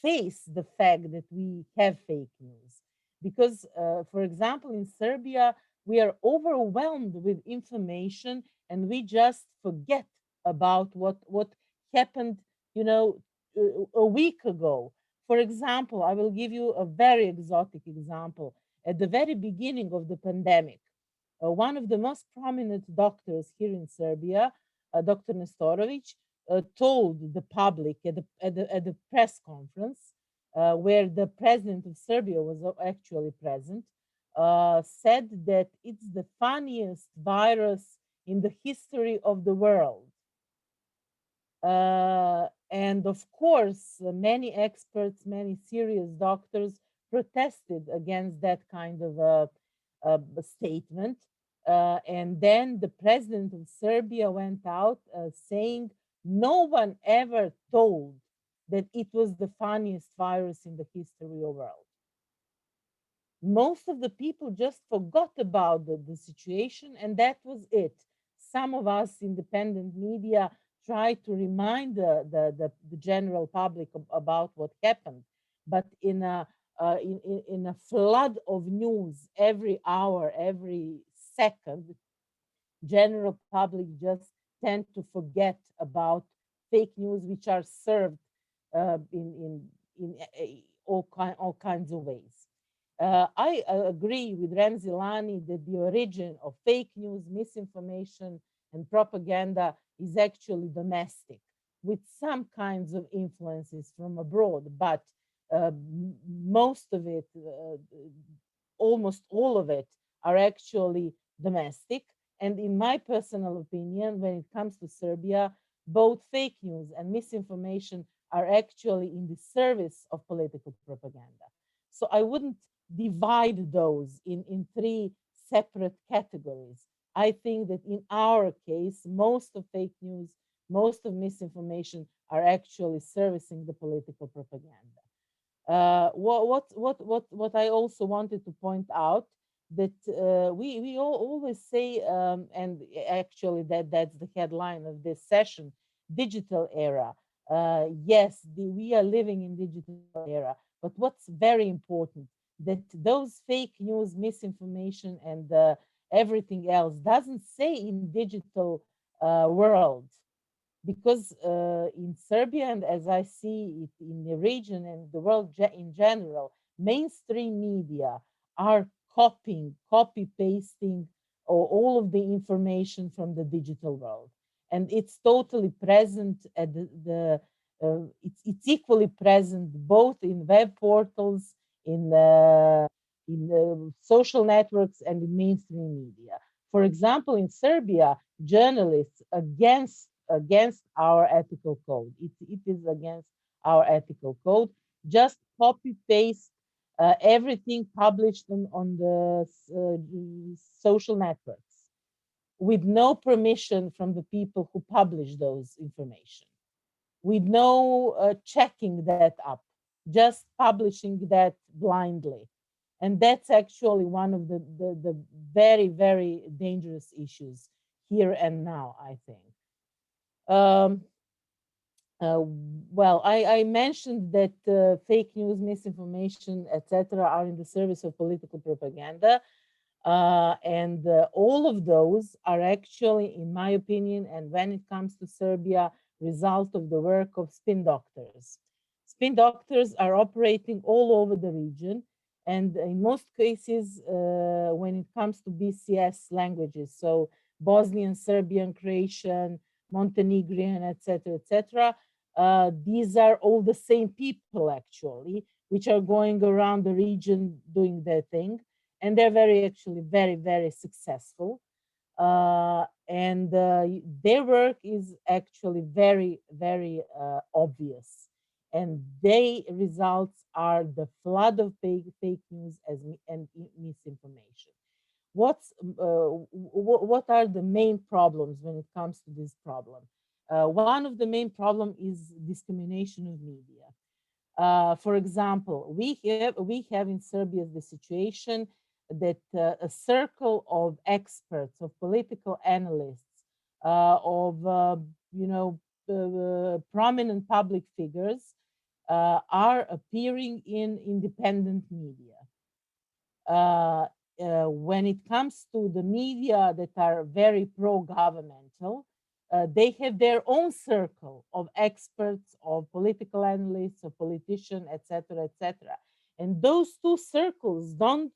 face the fact that we have fake news. Because, for example, in Serbia, we are overwhelmed with information and we just forget about what happened, you know, a week ago. For example, I will give you a very exotic example. At the very beginning of the pandemic, one of the most prominent doctors here in Serbia, Dr. Nestorovic, told the public at the press conference, where the president of Serbia was actually present, said that it's the funniest virus in the history of the world. And of course, many experts, many serious doctors protested against that kind of a statement. And then the president of Serbia went out saying no one ever told that it was the funniest virus in the history of the world. Most of the people just forgot about the situation, and that was it. Some of us independent media try to remind the general public about what happened, but in a flood of news every hour, every second, general public just tend to forget about fake news, which are served in all kinds of ways. I agree with Ramzi Lani that the origin of fake news, misinformation, and propaganda is actually domestic, with some kinds of influences from abroad, but most of it, almost all of it, are actually domestic. And in my personal opinion, when it comes to Serbia, both fake news and misinformation are actually in the service of political propaganda. So I wouldn't divide those in three separate categories. I think that in our case, most of fake news, most of misinformation are actually servicing the political propaganda. What I also wanted to point out that we always say, and actually that's the headline of this session, digital era. Yes, we are living in digital era, but what's very important, that those fake news, misinformation, everything else doesn't say in digital world, because in Serbia, and as I see it in the region and the world in general, mainstream media are copy pasting all of the information from the digital world, and it's totally present at it's equally present both in web portals, in social networks, and in mainstream media. For example, in Serbia, journalists against our ethical code. It is against our ethical code. Just copy paste everything published on the social networks with no permission from the people who publish those information, with no checking that up, just publishing that blindly. And that's actually one of the very, very dangerous issues here and now, I think. Um, well, I mentioned that fake news, misinformation, etc., are in the service of political propaganda. And all of those are actually, in my opinion, and when it comes to Serbia, result of the work of spin doctors. Spin doctors are operating all over the region, and in most cases, when it comes to BCS languages, so Bosnian, Serbian, Croatian, Montenegrin, etc., these are all the same people actually, which are going around the region doing their thing, and they're actually very successful, and their work is actually very obvious, and their results are the flood of fake news and misinformation. What are the main problems when it comes to this problem? One of the main problem is discrimination of media. For example, we have in Serbia the situation that a circle of experts, of political analysts, of prominent public figures are appearing in independent media. When it comes to the media that are very pro-governmental, they have their own circle of experts, of political analysts, of politicians, etc. And those two circles don't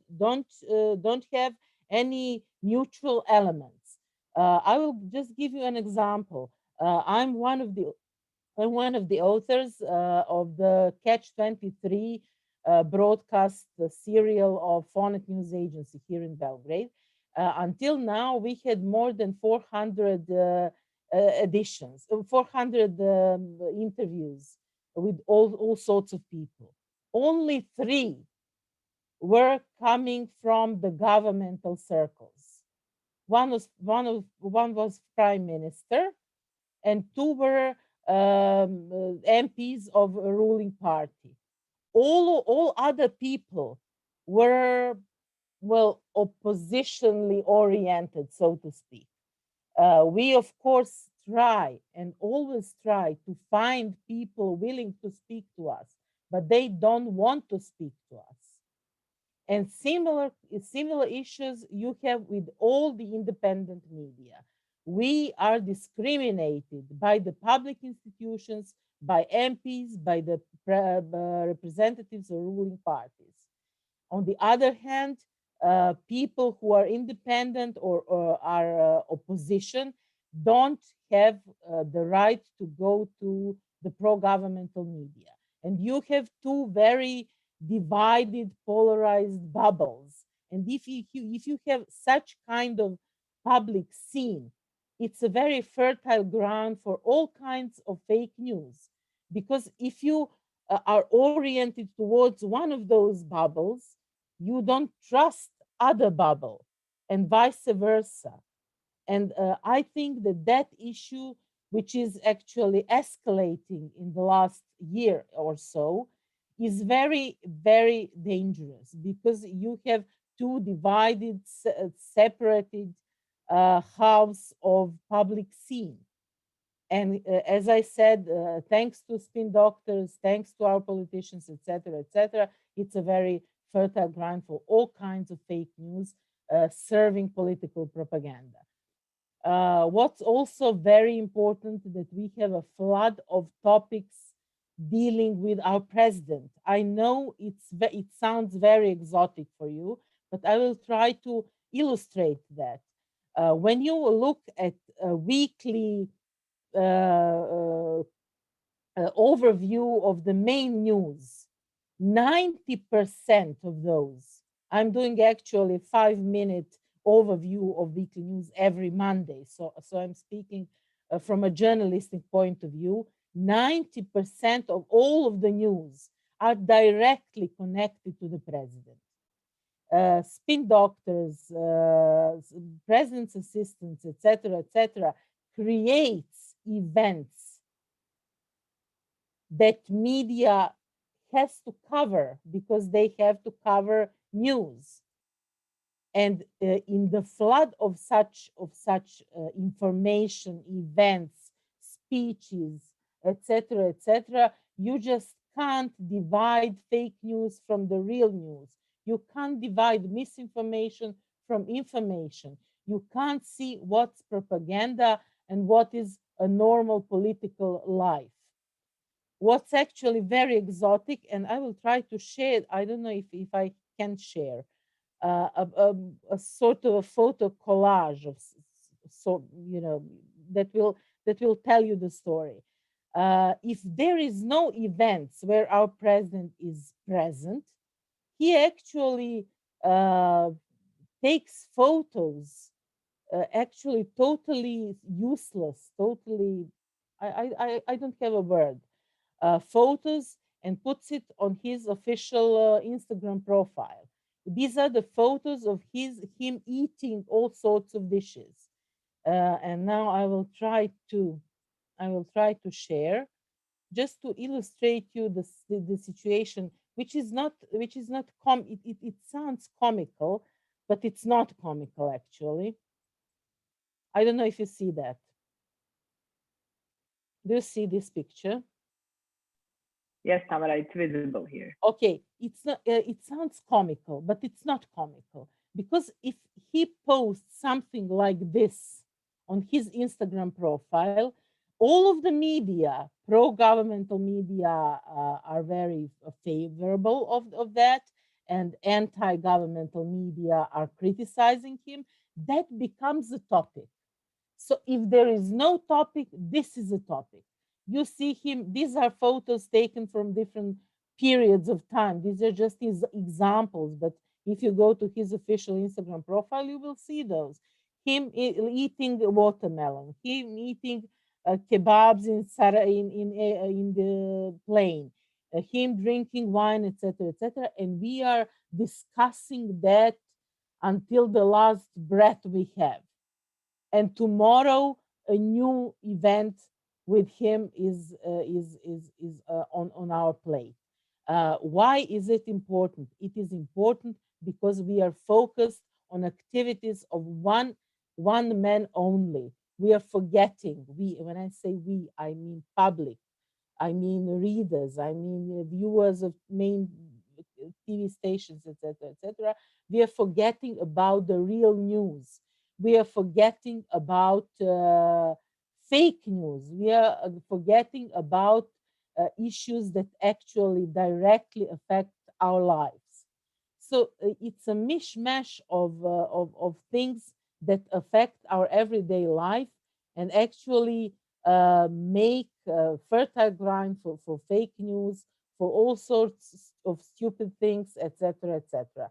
have any neutral elements. I will just give you an example. I'm one of the authors of the Catch 23 broadcast serial of Phonet News Agency here in Belgrade. Until now, we had more than 400 editions, 400 interviews with all sorts of people. Only 3 were coming from the governmental circles. One was prime minister, and 2 were MPs of a ruling party. All other people were, well, oppositionally oriented, so to speak. We, of course, try and always try to find people willing to speak to us, but they don't want to speak to us. And similar issues you have with all the independent media. We are discriminated by the public institutions, by MPs, by the representatives of ruling parties. On the other hand, people who are independent or are opposition don't have the right to go to the pro-governmental media. And you have 2 very divided, polarized bubbles. And if you have such kind of public scene, it's a very fertile ground for all kinds of fake news. Because if you are oriented towards one of those bubbles, you don't trust other bubble, and vice versa. And I think that issue, which is actually escalating in the last year or so, is very dangerous, because you have 2 divided, separated halves of public scene. And as I said, thanks to spin doctors, thanks to our politicians, etc., it's a very fertile ground for all kinds of fake news, serving political propaganda. What's also very important that we have a flood of topics dealing with our president. I know it sounds very exotic for you, but I will try to illustrate that. When you look at a weekly overview of the main news, 90% of those, I'm doing actually 5-minute overview of weekly news every Monday. So I'm speaking from a journalistic point of view. 90% of all of the news are directly connected to the president. Spin doctors, president's assistants, etc., creates events that media has to cover because they have to cover news. And in the flood of such information, events, speeches, etc., you just can't divide fake news from the real news. You can't divide misinformation from information. You can't see what's propaganda and what is a normal political life. What's actually very exotic, and I will try to share, I don't know if I can share, a sort of a photo collage of that will tell you the story. If there is no events where our president is present, he actually takes photos, actually totally useless, totally, I don't have a word, photos, and puts it on his official Instagram profile. These are the photos of him eating all sorts of dishes. And now I will try to share just to illustrate you the situation, which is not it sounds comical, but it's not comical actually. I don't know if you see that. Do you see this picture? Yes, Tamara, it's visible here. Okay, it's not. It sounds comical, but it's not comical, because if he posts something like this on his Instagram profile, all of the media, pro-governmental media, are very favorable of that, and anti-governmental media are criticizing him. That becomes a topic. So if there is no topic, this is a topic. You see him, these are photos taken from different periods of time. These are just his examples, but if you go to his official Instagram profile, you will see those. Him eating watermelon, him eating kebabs in the plane, him drinking wine, etc., and we are discussing that until the last breath we have. And tomorrow a new event with him is on our plate. Why is it important? It is important because we are focused on activities of one man only. We are forgetting. When I say we, I mean public. I mean readers. I mean viewers of main TV stations, etc. We are forgetting about the real news. We are forgetting about fake news. We are forgetting about issues that actually directly affect our lives. So it's a mishmash of things that affect our everyday life and actually make fertile ground for fake news, for all sorts of stupid things, etc.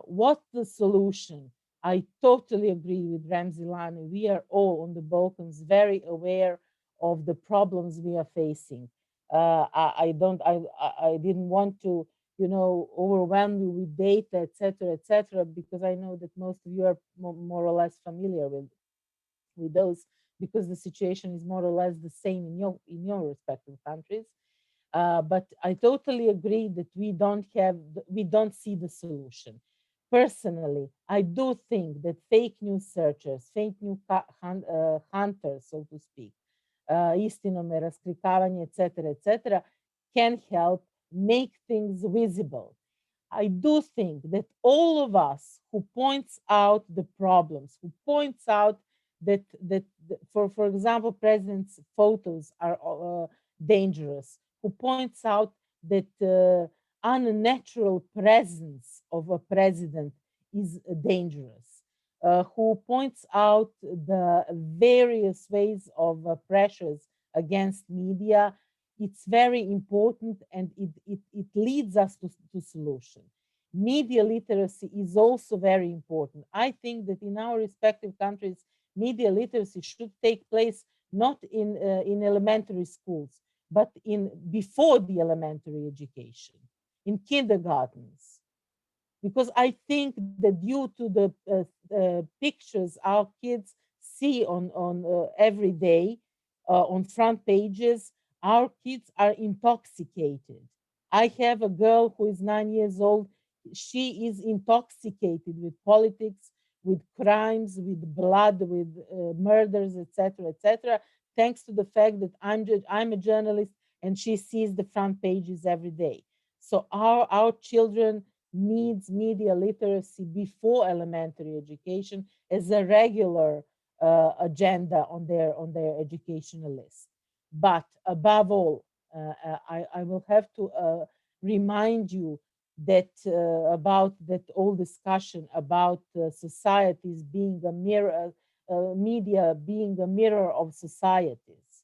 What's the solution? I totally agree with Ramzi Lani. We are all on the Balkans very aware of the problems we are facing. I didn't want to, overwhelm you with data, etc., because I know that most of you are more or less familiar with those, because the situation is more or less the same in your respective countries. But I totally agree that we don't see the solution. Personally, I do think that fake news searchers, fake news hunters, so to speak, istinome, raskrikavanje, etc., can help make things visible. I do think that all of us who points out the problems, who points out that for example, president's photos are dangerous, who points out that unnatural presence of a president is dangerous, who points out the various ways of pressures against media, it's very important, and it leads us to solution. Media literacy is also very important. I think that in our respective countries, media literacy should take place not in elementary schools, but before the elementary education, in kindergartens. Because I think that due to the pictures our kids see on every day on front pages, our kids are intoxicated. I have a girl who is 9 years old. She is intoxicated with politics, with crimes, with blood, with murders, etc., etc. Thanks to the fact that I'm a journalist and she sees the front pages every day. So our children needs media literacy before elementary education as a regular agenda on their educational list. But above all, I will have to remind you that about that whole discussion about societies being a mirror, media being a mirror of societies.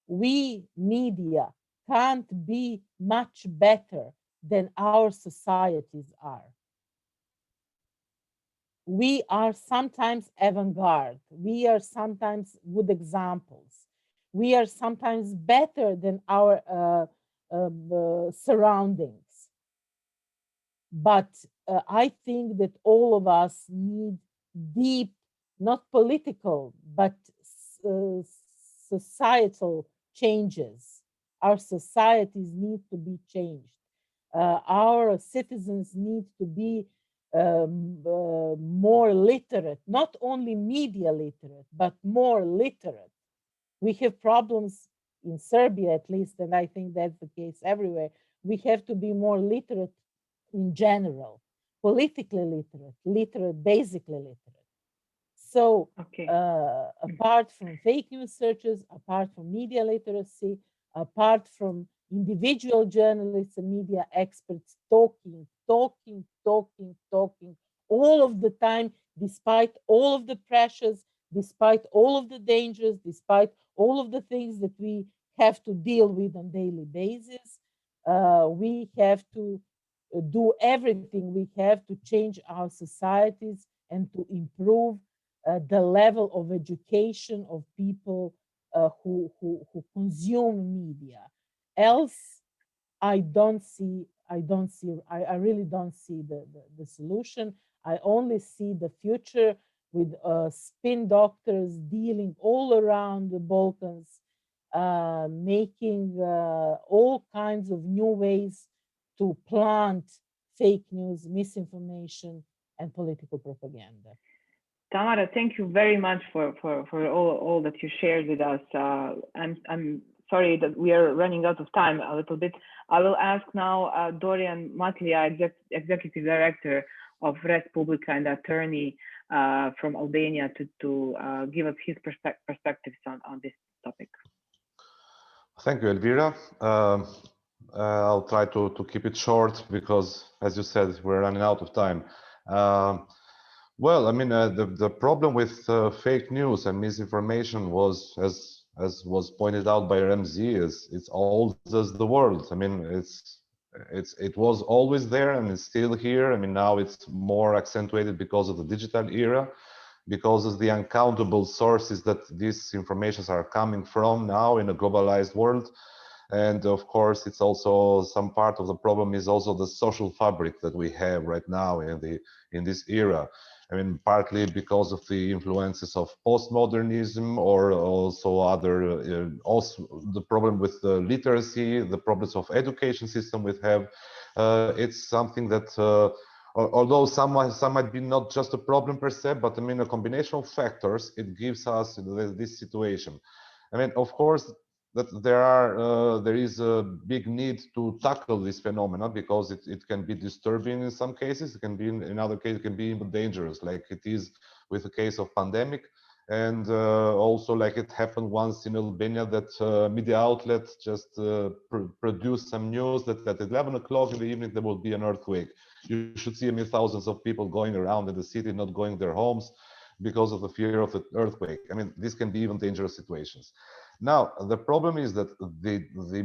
We media can't be much better than our societies are. We are sometimes avant-garde. We are sometimes good examples. We are sometimes better than our surroundings. But I think that all of us need deep, not political, but societal changes. Our societies need to be changed. Our citizens need to be more literate, not only media literate, but more literate. We have problems in Serbia, at least, and I think that's the case everywhere. We have to be more literate in general, politically literate, basically literate. So Okay. apart from fake news searches, apart from media literacy, apart from individual journalists and media experts talking all of the time, despite all of the pressures, despite all of the dangers, despite all of the things that we have to deal with on daily basis, we have to do everything we have to change our societies and to improve the level of education of people who consume media. Else, I really don't see the solution. I only see the future with spin doctors dealing all around the Balkans, making all kinds of new ways to plant fake news, misinformation, and political propaganda. Tamara, thank you very much for all that you shared with us. I'm sorry that we are running out of time a little bit. I will ask now Dorian Matlia, Executive Director of Res Publica and attorney from Albania, to give us his perspectives on this topic. Thank you, Elvira. I'll try to keep it short because, as you said, we're running out of time. Well, I mean, the problem with fake news and misinformation was, as was pointed out by Ramzi, is it's old as the world. I mean, it was always there and it's still here. I mean, now it's more accentuated because of the digital era, because of the uncountable sources that these informations are coming from now in a globalized world. And of course, it's also some part of the problem is also the social fabric that we have right now in this era. I mean, partly because of the influences of postmodernism, or also other, also the problem with the literacy, the problems of education system we have. It's something that, although some might be not just a problem per se, but I mean, a combination of factors, it gives us this situation. I mean, of course, there is a big need to tackle this phenomena because it can be disturbing in some cases. It can be in other cases it can be even dangerous, like it is with the case of pandemic, and also like it happened once in Albania that media outlets just produced some news that at 11 o'clock in the evening there will be an earthquake. You should see, I mean, thousands of people going around in the city, not going their homes because of the fear of the earthquake. I mean, this can be even dangerous situations. Now, the problem is that the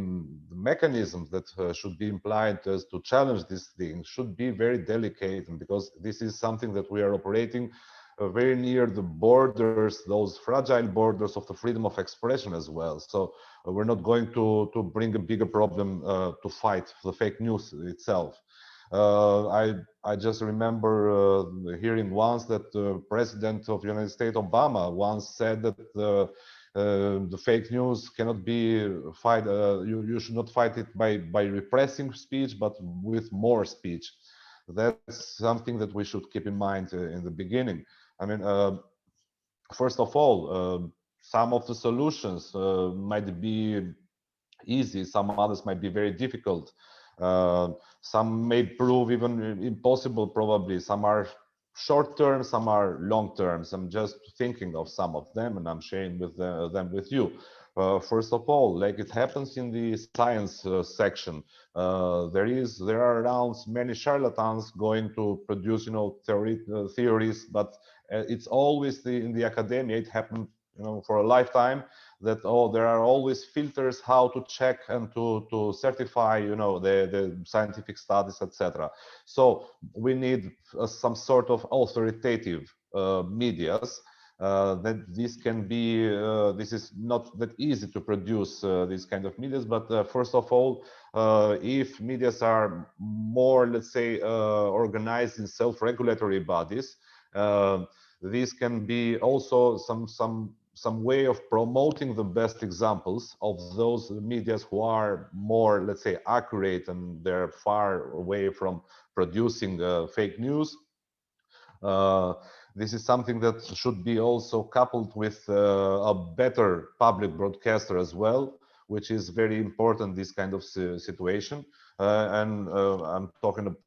mechanisms that should be implied as to challenge these things should be very delicate, and because this is something that we are operating very near the borders, those fragile borders of the freedom of expression as well. So we're not going to bring a bigger problem to fight the fake news itself. I just remember hearing once that the President of the United States, Obama, once said that the fake news cannot be fight. You should not fight it by repressing speech, but with more speech. That's something that we should keep in mind in the beginning. I mean, first of all, some of the solutions might be easy, some others might be very difficult. Some may prove even impossible, probably. Some are short term, some are long term. I'm just thinking of some of them, and I'm sharing with them with you. First of all, like it happens in the science section, there are around many charlatans going to produce, you know, theories, but it's always in the academia. It happened, you know, for a lifetime, that there are always filters how to check and to certify, you know, the scientific studies, etc. So we need some sort of authoritative medias. That this can be, this is not that easy to produce these kind of medias, but first of all, if medias are more, let's say, organized in self-regulatory bodies, this can be also some way of promoting the best examples of those medias who are more, let's say, accurate, and they're far away from producing fake news. This is something that should be also coupled with a better public broadcaster as well, which is very important, this kind of situation. And I'm talking about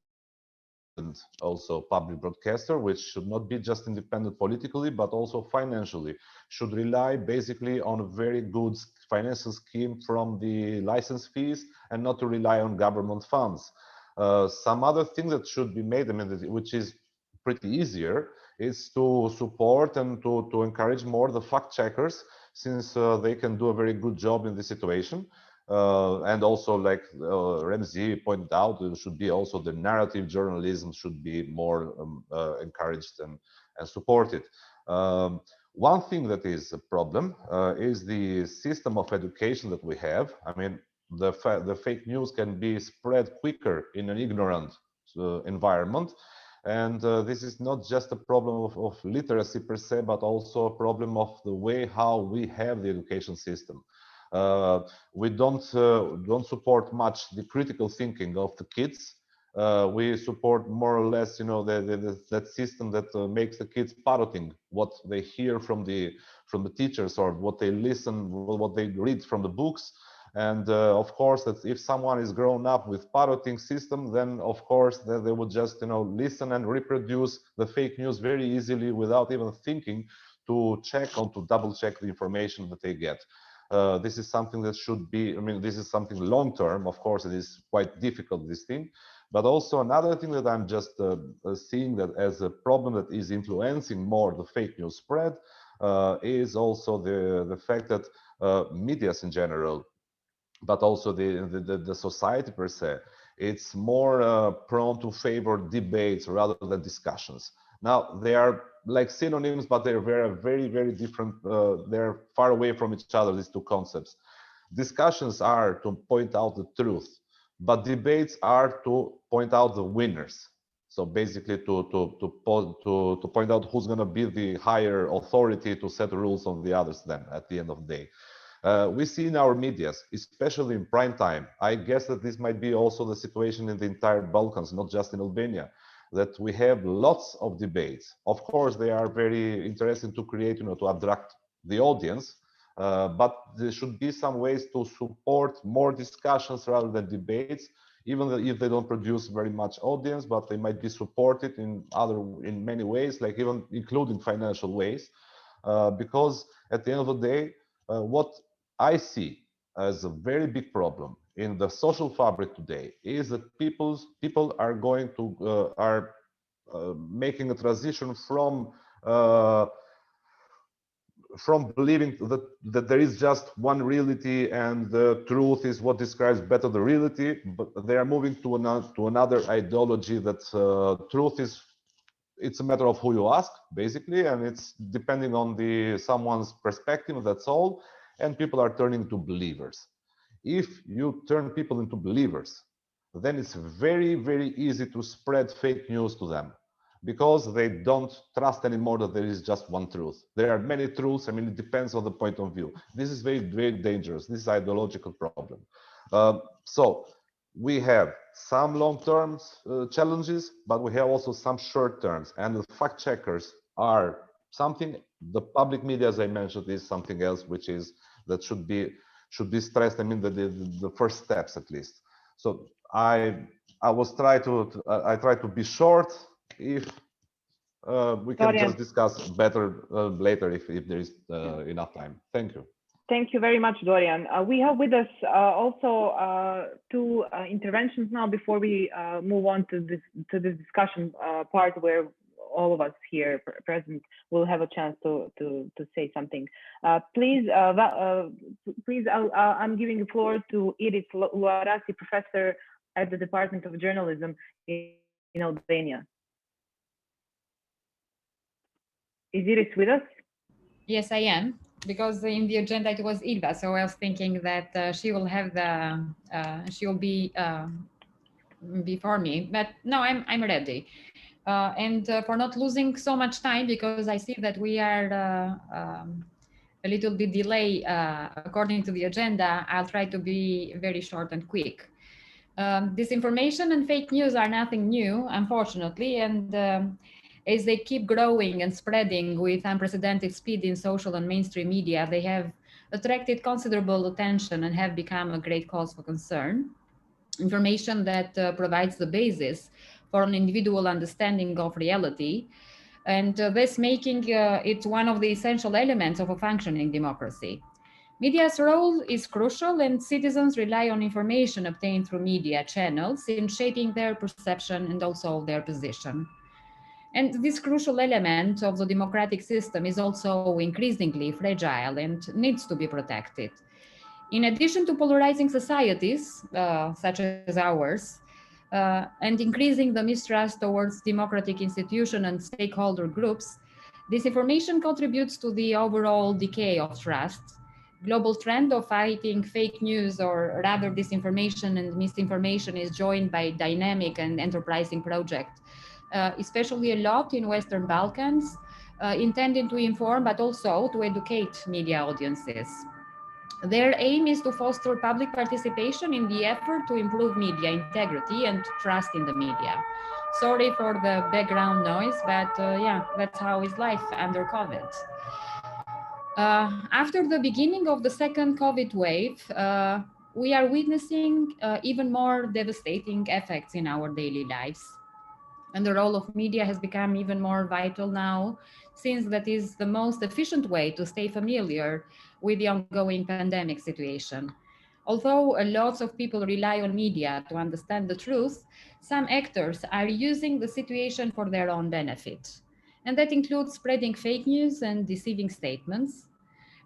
also public broadcaster, which should not be just independent politically, but also financially, should rely basically on a very good financial scheme from the license fees and not to rely on government funds. Some other thing that should be made, I mean, which is pretty easier, is to support and to encourage more the fact checkers, since they can do a very good job in this situation. And also, like Ramsey pointed out, it should be also the narrative journalism should be more encouraged and supported. One thing that is a problem is the system of education that we have. I mean, the fake news can be spread quicker in an ignorant environment. And this is not just a problem of literacy per se, but also a problem of the way how we have the education system. We don't support much the critical thinking of the kids. We support more or less, you know, that system that makes the kids parroting what they hear from the teachers, or what they listen, what they read from the books. And of course, that if someone is grown up with parroting system, then of course they would just, you know, listen and reproduce the fake news very easily without even thinking to check or to double check the information that they get. This is something that should be, I mean, this is something long term. Of course, it is quite difficult, this thing. But also another thing that I'm just seeing that as a problem that is influencing more the fake news spread is also the fact that medias in general, but also the society per se, it's more prone to favor debates rather than discussions. Now, they are like synonyms, but they're very, very different. They're far away from each other, these two concepts. Discussions are to point out the truth, but debates are to point out the winners. So basically to point out who's going to be the higher authority to set rules on the others then at the end of the day. We see in our medias, especially in prime time, I guess that this might be also the situation in the entire Balkans, not just in Albania, that we have lots of debates. Of course, they are very interesting to create, you know, to attract the audience. But there should be some ways to support more discussions rather than debates, even if they don't produce very much audience, but they might be supported in many ways, like even including financial ways, because at the end of the day, what I see as a very big problem in the social fabric today is that people are going to making a transition from believing that there is just one reality and the truth is what describes better the reality, but they are moving to another ideology that truth is, it's a matter of who you ask, basically, and it's depending on someone's perspective, that's all, and people are turning to believers. If you turn people into believers, then it's very, very easy to spread fake news to them, because they don't trust anymore that there is just one truth. There are many truths. I mean, it depends on the point of view. This is very, very dangerous. This is an ideological problem. So we have some long-term challenges, but we have also some short-terms. And the fact checkers are something. The public media, as I mentioned, is something else, which is that should be stressed. I mean, the first steps at least. So I try to be short. If we can Dorian. just discuss better later if there is enough time. Thank you. Thank you very much, Dorian. We have with us also two interventions now before we move on to this discussion part where all of us here present will have a chance to say something. Please, I'm giving the floor to Iris Luarasi, professor at the Department of Journalism in Albania. Is Iris with us? Yes, I am, because in the agenda it was Ilva, so I was thinking that she will have she will be before me, but no, I'm ready. And for not losing so much time, because I see that we are a little bit delay according to the agenda, I'll try to be very short and quick. Disinformation and fake news are nothing new, unfortunately, and as they keep growing and spreading with unprecedented speed in social and mainstream media, they have attracted considerable attention and have become a great cause for concern. Information that provides the basis for an individual understanding of reality, and this making it one of the essential elements of a functioning democracy. Media's role is crucial, and citizens rely on information obtained through media channels in shaping their perception and also their position. And this crucial element of the democratic system is also increasingly fragile and needs to be protected. In addition to polarizing societies, such as ours, and increasing the mistrust towards democratic institutions and stakeholder groups, disinformation contributes to the overall decay of trust. Global trend of fighting fake news, or rather disinformation and misinformation, is joined by dynamic and enterprising projects, especially a lot in Western Balkans, intended to inform but also to educate media audiences. Their aim is to foster public participation in the effort to improve media integrity and trust in the media. Sorry for the background noise, but yeah, that's how is life under COVID. After the beginning of the second COVID wave, we are witnessing even more devastating effects in our daily lives. And the role of media has become even more vital now, since that is the most efficient way to stay familiar with the ongoing pandemic situation. Although lots of people rely on media to understand the truth, some actors are using the situation for their own benefit. And that includes spreading fake news and deceiving statements.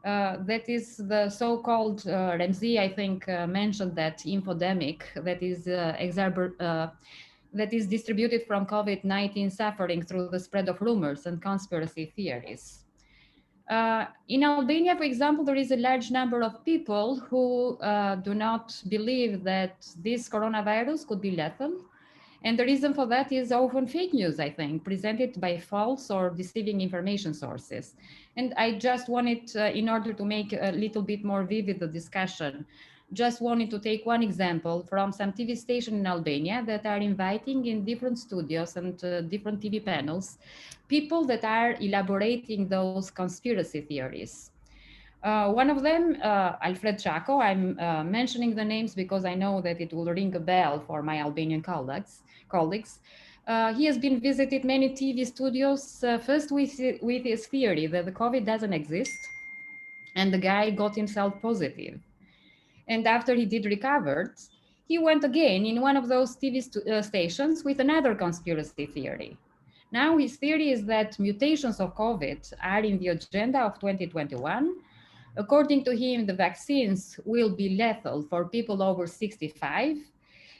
That is the so-called, Ramzi, I think, mentioned that infodemic that is distributed from COVID-19 suffering through the spread of rumors and conspiracy theories. In Albania, for example, there is a large number of people who do not believe that this coronavirus could be lethal. And the reason for that is often fake news, I think, presented by false or deceiving information sources. And I just wanted, in order to make a little bit more vivid the discussion, just wanted to take one example from some TV stations in Albania that are inviting in different studios and different TV panels, people that are elaborating those conspiracy theories. One of them, Alfred Chaco, I'm mentioning the names because I know that it will ring a bell for my Albanian colleagues. He has been visited many TV studios, first with his theory that the COVID doesn't exist, and the guy got himself positive. And after he did recovered, he went again in one of those TV stations with another conspiracy theory. Now his theory is that mutations of COVID are in the agenda of 2021. According to him, the vaccines will be lethal for people over 65.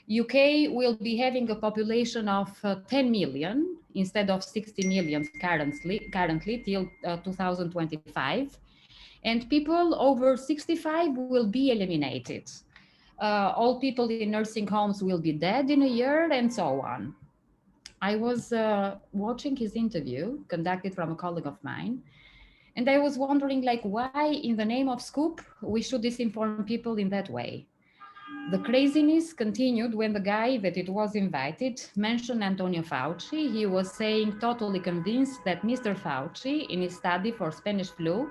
UK will be having a population of 10 million instead of 60 million currently till 2025. And people over 65 will be eliminated. All people in nursing homes will be dead in a year, and so on. I was watching his interview conducted from a colleague of mine, and I was wondering, like, why in the name of scoop we should disinform people in that way. The craziness continued when the guy that it was invited mentioned Antonio Fauci. He was saying, totally convinced that Mr. Fauci, in his study for Spanish flu,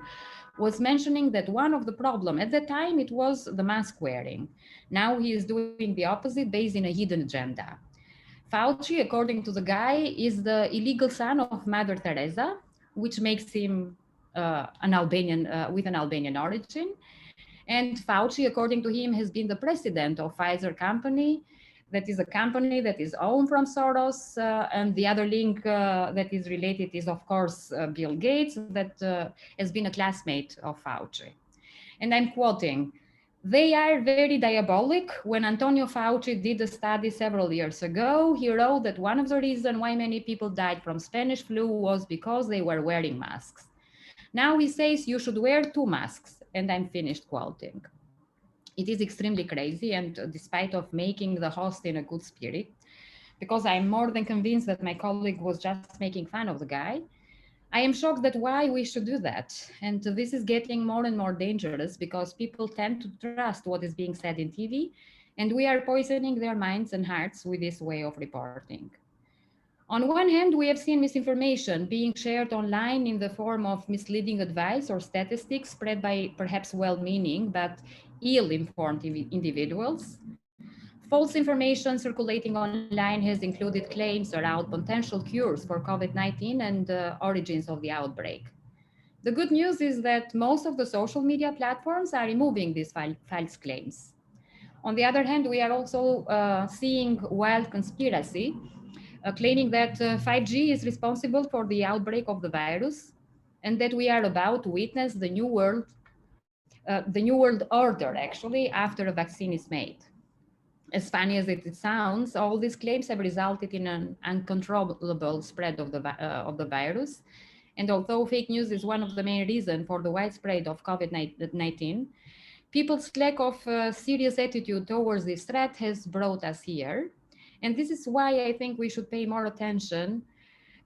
was mentioning that one of the problem at that time, it was the mask wearing. Now he is doing the opposite based in a hidden agenda. Fauci, according to the guy, is the illegal son of Mother Teresa, which makes him an Albanian with an Albanian origin. And Fauci, according to him, has been the president of Pfizer company. That is a company that is owned from Soros. And the other link that is related is, of course, Bill Gates, that has been a classmate of Fauci. And I'm quoting, "They are very diabolic. When Antonio Fauci did a study several years ago, he wrote that one of the reasons why many people died from Spanish flu was because they were wearing masks. Now he says you should wear 2 masks." And I'm finished quoting. It is extremely crazy, and despite of making the host in a good spirit, because I'm more than convinced that my colleague was just making fun of the guy, I am shocked that why we should do that. And this is getting more and more dangerous because people tend to trust what is being said in TV, and we are poisoning their minds and hearts with this way of reporting. On one hand, we have seen misinformation being shared online in the form of misleading advice or statistics spread by perhaps well-meaning but ill-informed individuals. False information circulating online has included claims around potential cures for COVID-19 and origins of the outbreak. The good news is that most of the social media platforms are removing these false claims. On the other hand, we are also seeing wild conspiracy claiming that 5G is responsible for the outbreak of the virus and that we are about to witness the new world order, actually, after a vaccine is made. As funny as it sounds, all these claims have resulted in an uncontrollable spread of the virus. And although fake news is one of the main reasons for the widespread of COVID-19, people's lack of serious attitude towards this threat has brought us here. And this is why I think we should pay more attention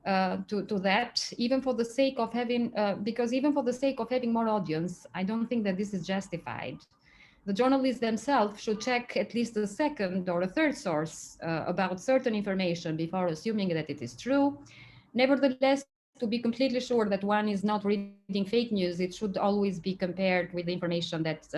to that, even for the sake of having, because even for the sake of having more audience, I don't think that this is justified. The journalists themselves should check at least a second or a third source about certain information before assuming that it is true. Nevertheless, to be completely sure that one is not reading fake news, it should always be compared with the information that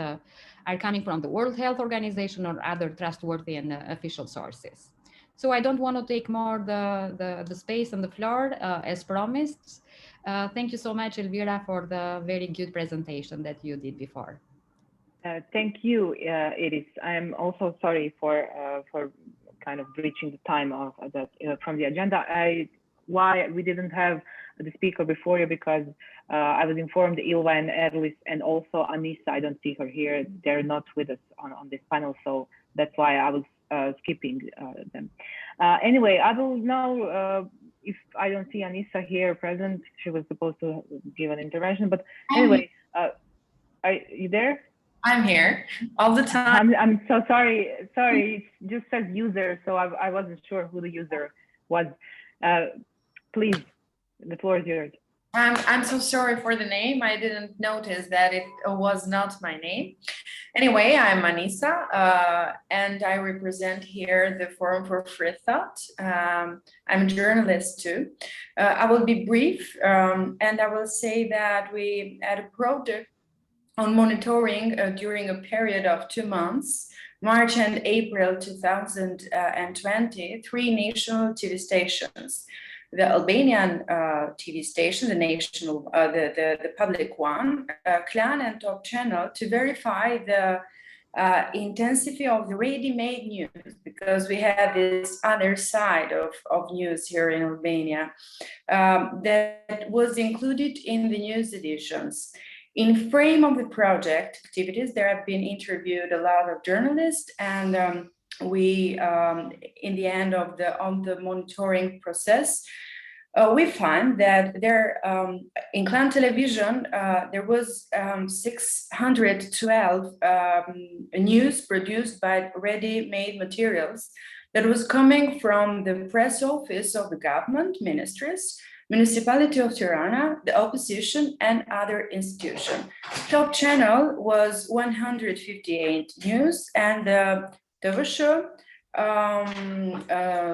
are coming from the World Health Organization or other trustworthy and official sources. So I don't want to take more the space on the floor as promised. Thank you so much, Elvira, for the very good presentation that you did before. Thank you, Iris. I'm also sorry for kind of breaching the time of that from the agenda. Why we didn't have the speaker before you, because I was informed Ilva and Erlis and also Anissa, I don't see her here. They're not with us on this panel, so that's why I was skipping them. Anyway, I will now, if I don't see Anissa here present, she was supposed to give an intervention, but anyway, are you there? I'm here all the time. I'm so sorry. Sorry, it just says user, so I wasn't sure who the user was. Please, the floor is yours. I'm so sorry for the name. I didn't notice that it was not my name. Anyway, I'm Anissa, and I represent here the Forum for Free Thought. I'm a journalist too. I will be brief, and I will say that we had a project on monitoring during a period of 2 months, March and April 2020, 3 national TV stations. The Albanian TV station, the national, the public one, Clan and Top Channel, to verify the intensity of the ready-made news, because we have this other side of news here in Albania that was included in the news editions. In frame of the project activities, there have been interviewed a lot of journalists, and we, in the end of the monitoring process, we find that there, in Clan Television, there was 612 news produced by ready-made materials that was coming from the press office of the government, ministries, Municipality of Tirana, the opposition, and other institutions. Top Channel was 158 news, and the show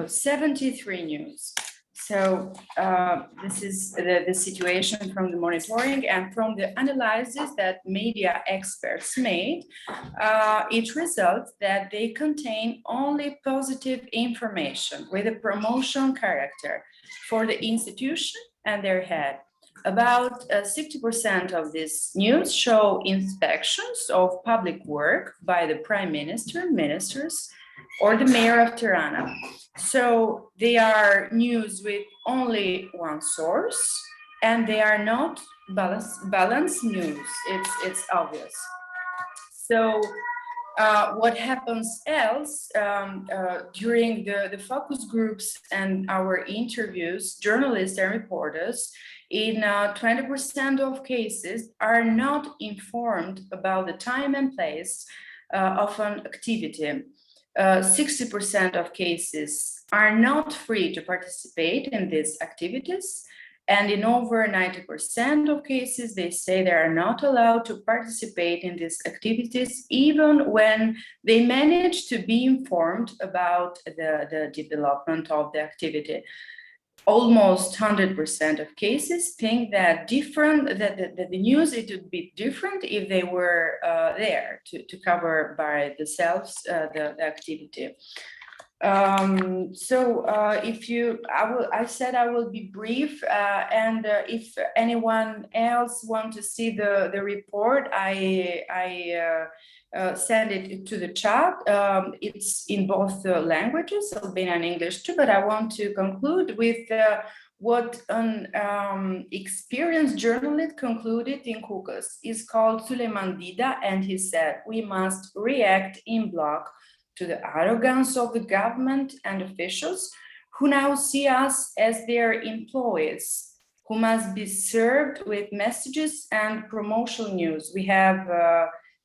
73 news. So this is the situation from the monitoring, and from the analysis that media experts made, it results that they contain only positive information with a promotion character for the institution and their head. About 60% of this news show inspections of public work by the Prime Minister, ministers, or the mayor of Tirana. So they are news with only one source, and they are not balanced news. It's obvious. So what happens else during the focus groups and our interviews, journalists and reporters, in 20% of cases are not informed about the time and place of an activity. 60% of cases are not free to participate in these activities. And in over 90% of cases, they say they are not allowed to participate in these activities, even when they manage to be informed about the development of the activity. Almost 100% of cases think that the news, it would be different if they were there to cover by themselves the activity. I said I will be brief, and if anyone else want to see the report, I send it to the chat. It's in both languages, Albanian and English too, but I want to conclude with what an experienced journalist concluded in Kukës. He's called Suleiman Dida, and he said, "We must react in block to the arrogance of the government and officials who now see us as their employees, who must be served with messages and promotional news. We have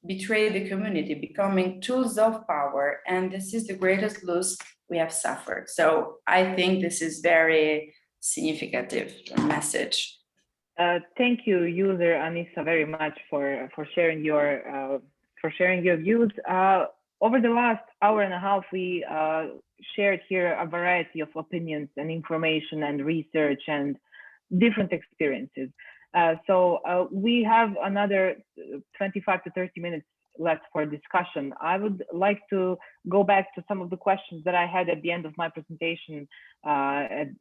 betrayed the community, becoming tools of power, and this is the greatest loss we have suffered." So I think this is very significant message. Thank you, user Anissa, very much for sharing your views. Over the last hour and a half, we shared here a variety of opinions and information and research and different experiences. So we have another 25 to 30 minutes left for discussion. I would like to go back to some of the questions that I had at the end of my presentation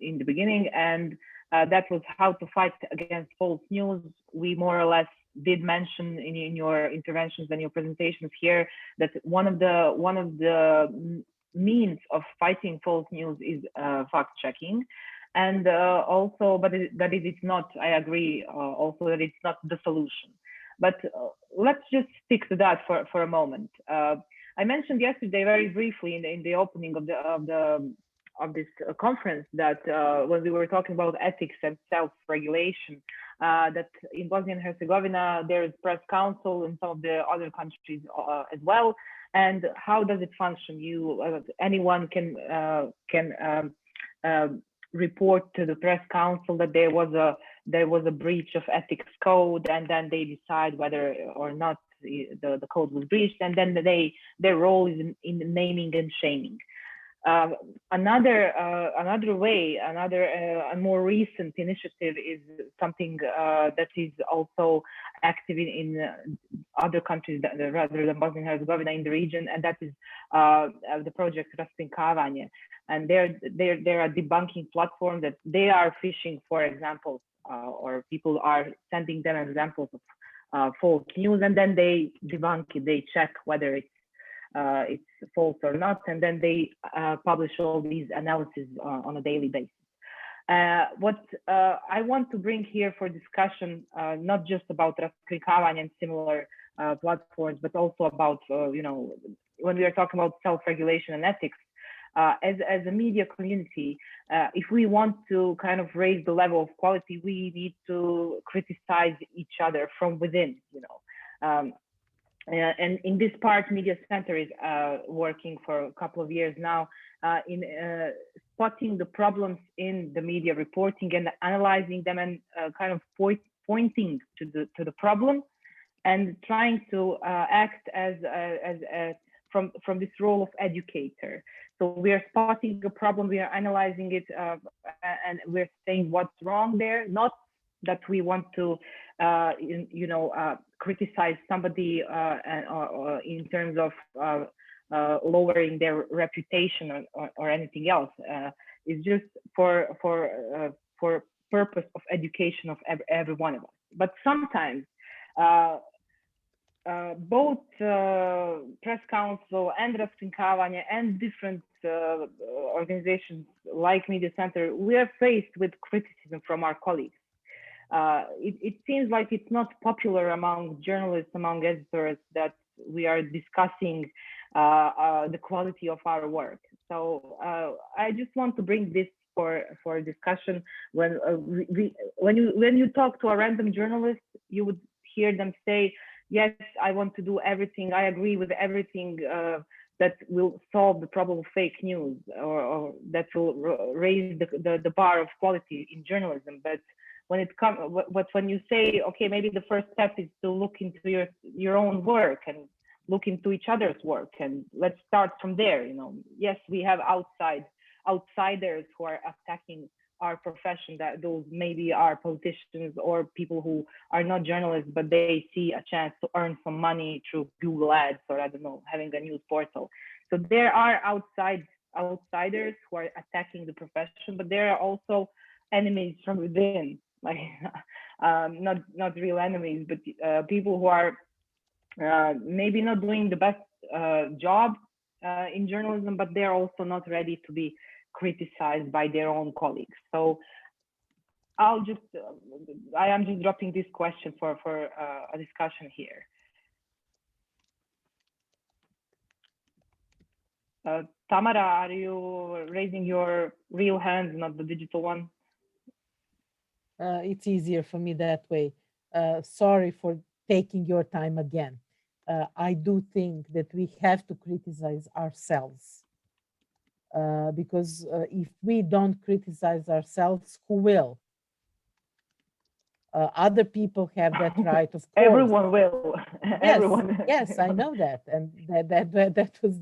in the beginning, and that was how to fight against false news. We more or less did mention in your interventions and your presentations here that one of the means of fighting false news is fact checking, and also, but that it is not. I agree also that it's not the solution. But let's just stick to that for a moment. I mentioned yesterday very briefly in the opening of this conference that when we were talking about ethics and self-regulation, that in Bosnia and Herzegovina there is press council, in some of the other countries as well. And how does it function? Anyone can report to the press council that there was a breach of ethics code, and then they decide whether or not the code was breached, and then their role is in naming and shaming. Another way, a more recent initiative is something that is also active in other countries rather than Bosnia and Herzegovina in the region, and that is the project Raskrinkavanje. And they're a debunking platform that they are fishing for examples, or people are sending them examples of false news, and then they debunk it. They check whether it's false or not, and then they publish all these analyses on a daily basis. What I want to bring here for discussion, not just about Raskrinkavanje and similar platforms, but also about, when we are talking about self-regulation and ethics, as a media community, if we want to kind of raise the level of quality, we need to criticize each other from within, and in this part, Media Center is working for a couple of years now in spotting the problems in the media reporting and analyzing them, and kind of pointing to the problem, and trying to act as from this role of educator. So we are spotting a problem, we are analyzing it, and we're saying what's wrong there. Not that we want to, criticize somebody or in terms of lowering their reputation or anything else. It's just for purpose of education of every one of us. But sometimes both Press Council and Raskrinkavanje and different organizations like Media Center, we are faced with criticism from our colleagues. It seems like it's not popular among journalists, among editors, that we are discussing the quality of our work. So I just want to bring this for discussion. When you talk to a random journalist, you would hear them say, yes, I want to do everything. I agree with everything that will solve the problem of fake news, or that will raise the bar of quality in journalism. But when you say, okay, maybe the first step is to look into your own work and look into each other's work, and let's start from there. Yes, we have outsiders who are attacking our profession, that those maybe are politicians or people who are not journalists, but they see a chance to earn some money through Google ads, or I don't know, having a news portal. So there are outsiders who are attacking the profession, but there are also enemies from within, like not real enemies, but people who are maybe not doing the best job in journalism, but they're also not ready to be criticized by their own colleagues. So I am just dropping this question for a discussion here. Tamara, are you raising your real hand, not the digital one? It's easier for me that way. Sorry for taking your time again. I do think that we have to criticize ourselves, because if we don't criticize ourselves, who will? Other people have that right, of course. Everyone will. Yes, Everyone. Yes, I know that, and that was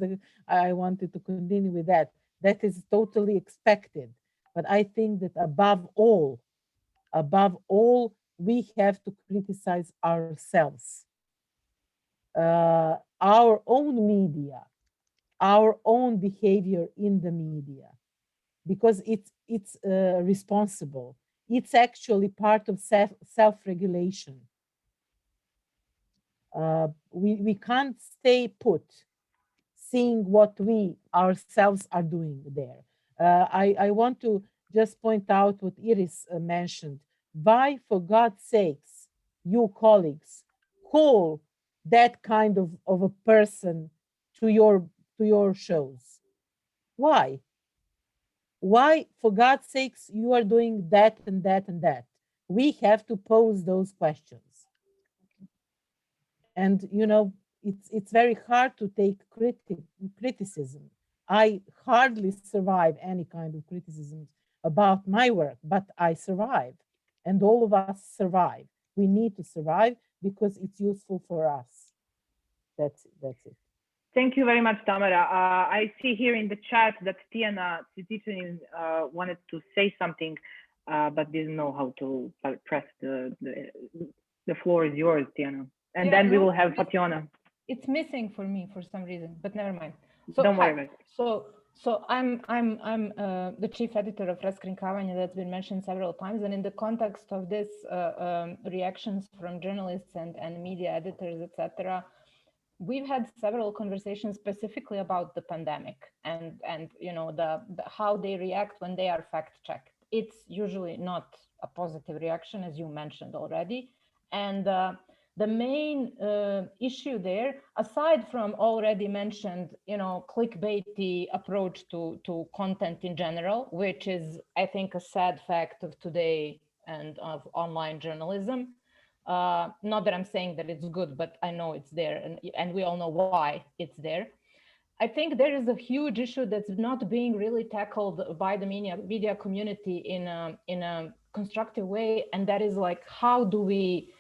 I wanted to continue with that. That is totally expected, but I think that above all, we have to criticize ourselves, our own media, our own behavior in the media, because it's responsible. It's actually part of self-regulation. We can't stay put, seeing what we ourselves are doing there. I want to just point out what Iris mentioned. Why, for God's sakes, you colleagues call that kind of a person to your shows? Why? Why, for God's sakes, you are doing that and that and that? We have to pose those questions. And it's very hard to take criticism. I hardly survive any kind of criticism about my work, but I survive, and all of us survive. We need to survive because it's useful for us. That's it. Thank you very much, Tamara. I see here in the chat that Tiana wanted to say something, but didn't know how to press the floor is yours, Tiana. And Yeah, then we will have Fationa. It's missing for me for some reason, but never mind. So, don't worry about it. So I'm the chief editor of Raskrinkavanje that's been mentioned several times, and in the context of this reactions from journalists and media editors, etc., we've had several conversations specifically about the pandemic and you know the how they react when they are fact checked. It's usually not a positive reaction, as you mentioned already, and the main issue there, aside from already mentioned, you know, clickbaity approach to content in general, which is, I think, a sad fact of today and of online journalism. Not that I'm saying that it's good, but I know it's there, and we all know why it's there. I think there is a huge issue that's not being really tackled by the media community in a constructive way, and that is like, how do we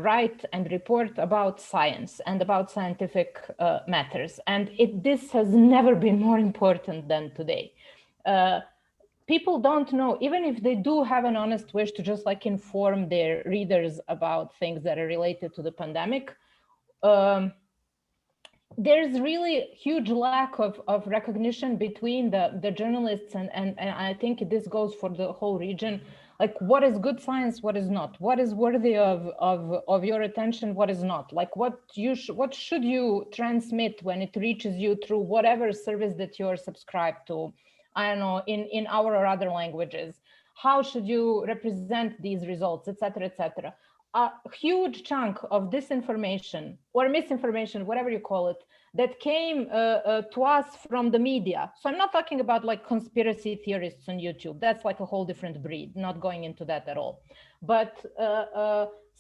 write and report about science and about scientific matters? And this has never been more important than today. People don't know, even if they do have an honest wish to just like inform their readers about things that are related to the pandemic, there's really huge lack of recognition between the journalists and I think this goes for the whole region. Like, what is good science, what is not? What is worthy of your attention, what is not? Like, what should you transmit when it reaches you through whatever service that you're subscribed to? I don't know, in our or other languages. How should you represent these results, et cetera, et cetera? A huge chunk of disinformation or misinformation, whatever you call it, that came to us from the media. So I'm not talking about like conspiracy theorists on YouTube. That's like a whole different breed, not going into that at all. But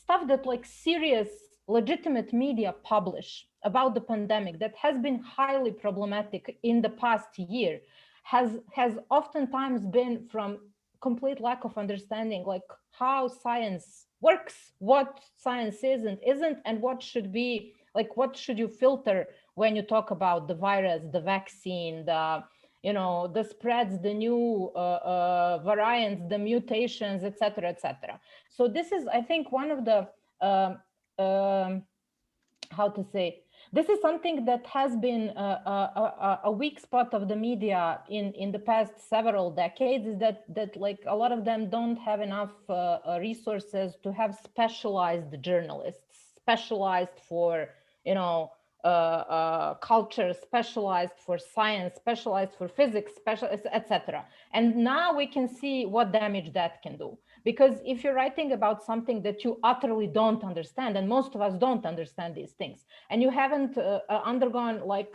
stuff that like serious, legitimate media publish about the pandemic that has been highly problematic in the past year has oftentimes been from complete lack of understanding, like how science works, what science is and isn't, and what should be, like, what should you filter when you talk about the virus, the vaccine, the, you know, the spreads, the new variants, the mutations, et cetera, et cetera. So this is, I think, one of the, how to say, this is something that has been a weak spot of the media in the past several decades, is that like a lot of them don't have enough resources to have specialized journalists, specialized for, you know, culture, specialized for science, specialized for physics, specialized, etc. And now we can see what damage that can do. Because if you're writing about something that you utterly don't understand, and most of us don't understand these things, and you haven't undergone like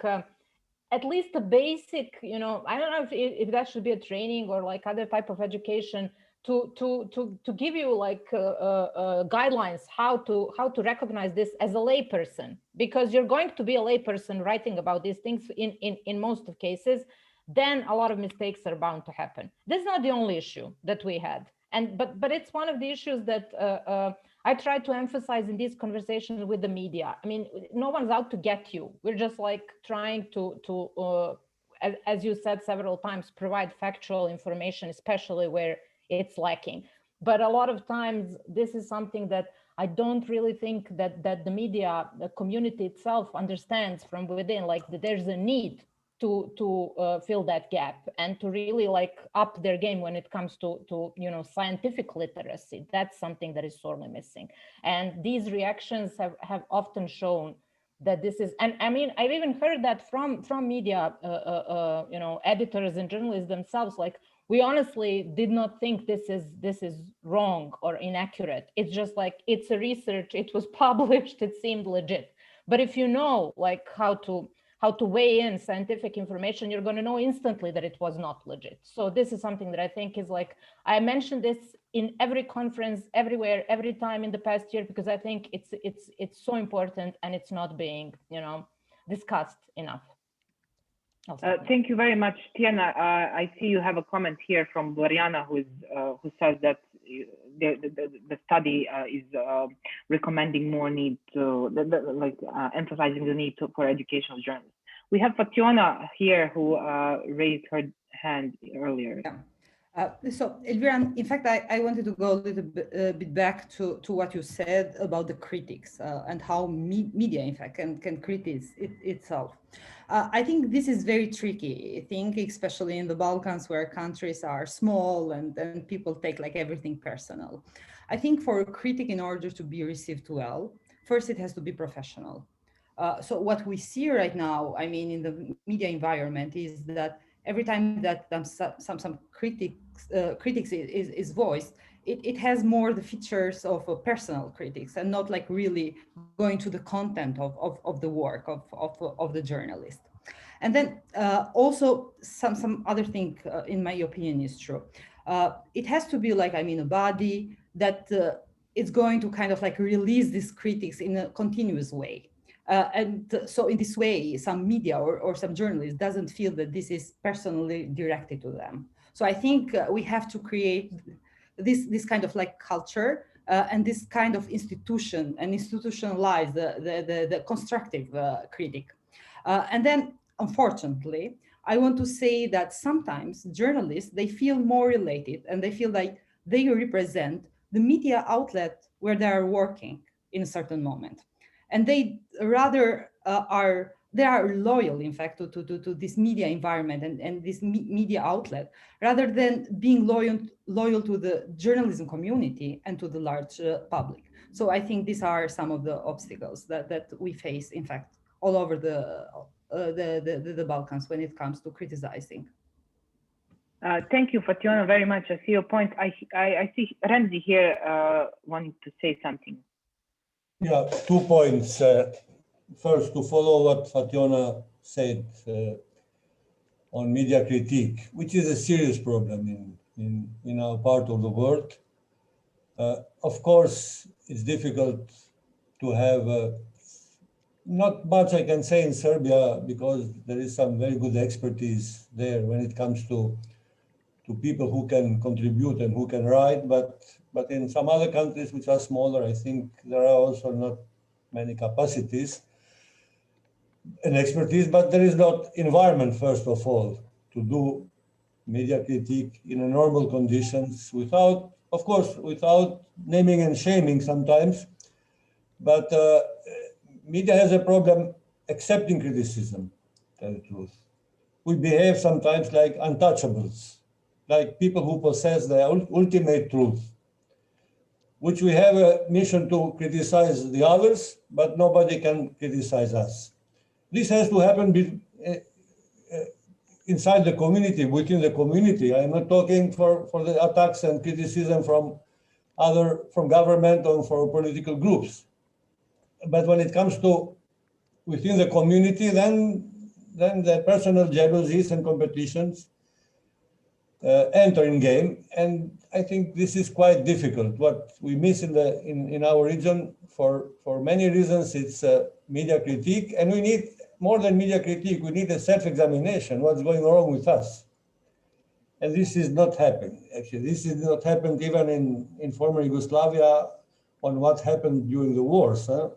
at least a basic, you know, I don't know if that should be a training or like other type of education to give you like guidelines how to recognize this as a layperson, because you're going to be a layperson writing about these things in most of cases, then a lot of mistakes are bound to happen. This is not the only issue that we had. And but it's one of the issues that I try to emphasize in these conversations with the media. I mean, no one's out to get you. We're just like trying to as you said several times, provide factual information, especially where it's lacking. But a lot of times, this is something that I don't really think that the media, the community itself understands from within, like that there's a need to fill that gap and to really like up their game when it comes to you know, scientific literacy. That's something that is sorely missing. And these reactions have often shown that this is, and I mean, I've even heard that from media you know, editors and journalists themselves, like, we honestly did not think this is wrong or inaccurate. It's just like, it's a research, it was published, it seemed legit. But if you know like how to weigh in scientific information, you're going to know instantly that it was not legit. So this is something that I think is like, I mentioned this in every conference, everywhere, every time in the past year, because I think it's so important and it's not being, you know, discussed enough. Thank you very much, Tiana. I see you have a comment here from Doriana, who says that the study is recommending more need to, emphasizing the need for educational journalists. We have Fationa here who raised her hand earlier. Yeah. So Elvira, in fact, I wanted to go a little bit back to what you said about the critics and how media, in fact, can critique itself. I think this is very tricky. I think especially in the Balkans, where countries are small and people take like everything personal. I think for a critic, in order to be received well, first it has to be professional. So what we see right now, I mean, in the media environment, is that every time that some critics is voiced, it has more the features of a personal critics and not like really going to the content of the work of the journalist. And then also some other thing, in my opinion, is true. It has to be like, I mean, a body that is going to kind of like release these critics in a continuous way. And so in this way, some media or some journalists doesn't feel that this is personally directed to them. So I think we have to create this kind of like culture and this kind of institution and institutionalize the constructive critic. And then, unfortunately, I want to say that sometimes journalists, they feel more related and they feel like they represent the media outlet where they are working in a certain moment. And they rather are loyal, in fact, to this media environment and this media outlet, rather than being loyal to the journalism community and to the large public. So I think these are some of the obstacles that we face, in fact, all over the Balkans when it comes to criticizing. Thank you, Fationa, very much. I see your point. I see Ramzi here wanting to say something. Yeah, 2 points. First, to follow what Fationa said on media critique, which is a serious problem in our part of the world. Of course, it's difficult to have not much I can say in Serbia because there is some very good expertise there when it comes to people who can contribute and who can write, but in some other countries which are smaller, I think there are also not many capacities and expertise, but there is not environment, first of all, to do media critique in a normal conditions without, of course, without naming and shaming sometimes, but media has a problem accepting criticism, to tell the truth. We behave sometimes like untouchables, like people who possess the ultimate truth, which we have a mission to criticize the others, but nobody can criticize us. This has to happen inside the community, within the community. I'm not talking for the attacks and criticism from government or for political groups. But when it comes to within the community, then the personal jealousies and competitions enter in game, and I think this is quite difficult. What we miss in our region for many reasons, it's media critique, and we need more than media critique. We need a self-examination. What's going wrong with us? And this is not happening. Actually, this is not happened even in former Yugoslavia on what happened during the wars. Huh?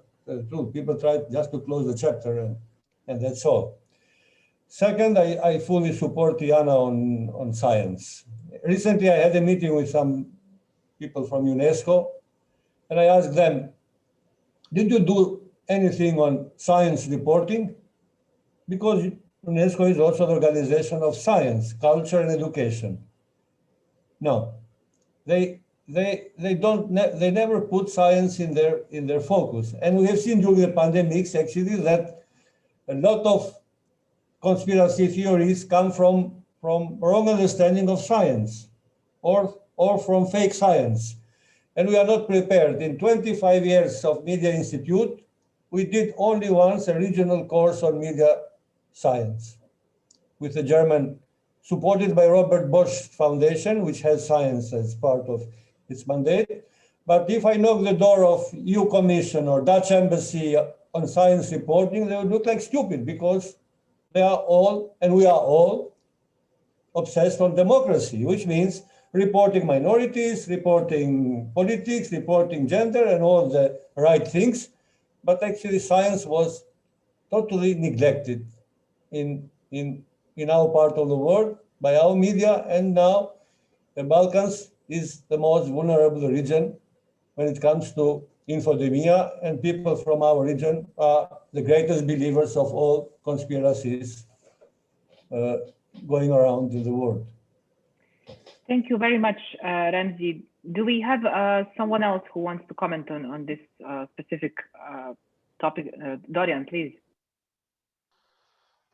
People tried just to close the chapter, and that's all. Second, I fully support Diana on science. Recently, I had a meeting with some people from UNESCO, and I asked them, did you do anything on science reporting? Because UNESCO is also an organization of science, culture, and education. No, they never put science in their focus. And we have seen during the pandemics, actually, that a lot of conspiracy theories come from wrong understanding of science or from fake science. And we are not prepared. In 25 years of Media Institute, we did only once a regional course on media science with the German, supported by Robert Bosch Foundation, which has science as part of its mandate. But if I knock the door of EU Commission or Dutch Embassy on science reporting, they would look like stupid because they are all, and we are all, obsessed on democracy, which means reporting minorities, reporting politics, reporting gender, and all the right things. But actually, science was totally neglected in our part of the world by our media, and now the Balkans is the most vulnerable region when it comes to infodemia, and people from our region are the greatest believers of all conspiracies going around in the world. Thank you very much, Ramzi. Do we have someone else who wants to comment on this specific topic? Dorian, please.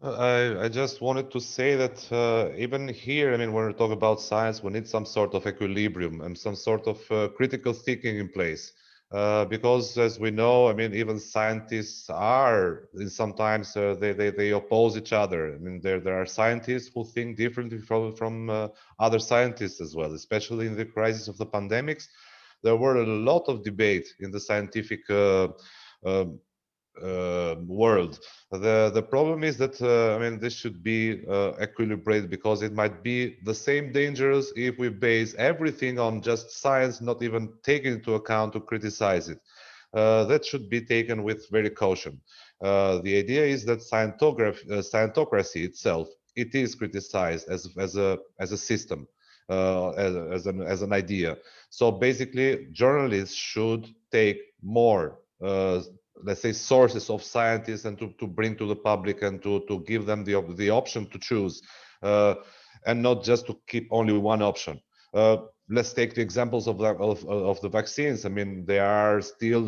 I just wanted to say that even here, I mean, when we talk about science, we need some sort of equilibrium and some sort of critical thinking in place. Because as we know, I mean, even scientists are sometimes they oppose each other. I mean, there are scientists who think differently from other scientists as well, especially in the crisis of the pandemics. There were a lot of debate in the scientific world. The problem is that I mean, this should be equilibrated, because it might be the same dangerous if we base everything on just science, not even taking into account to criticize it. That should be taken with very caution. The idea is that scientocracy itself, it is criticized as a system, as an idea. So basically, journalists should take more let's say sources of scientists and to bring to the public and to give them the option to choose, and not just to keep only one option. Let's take the examples of the vaccines. I mean, they are still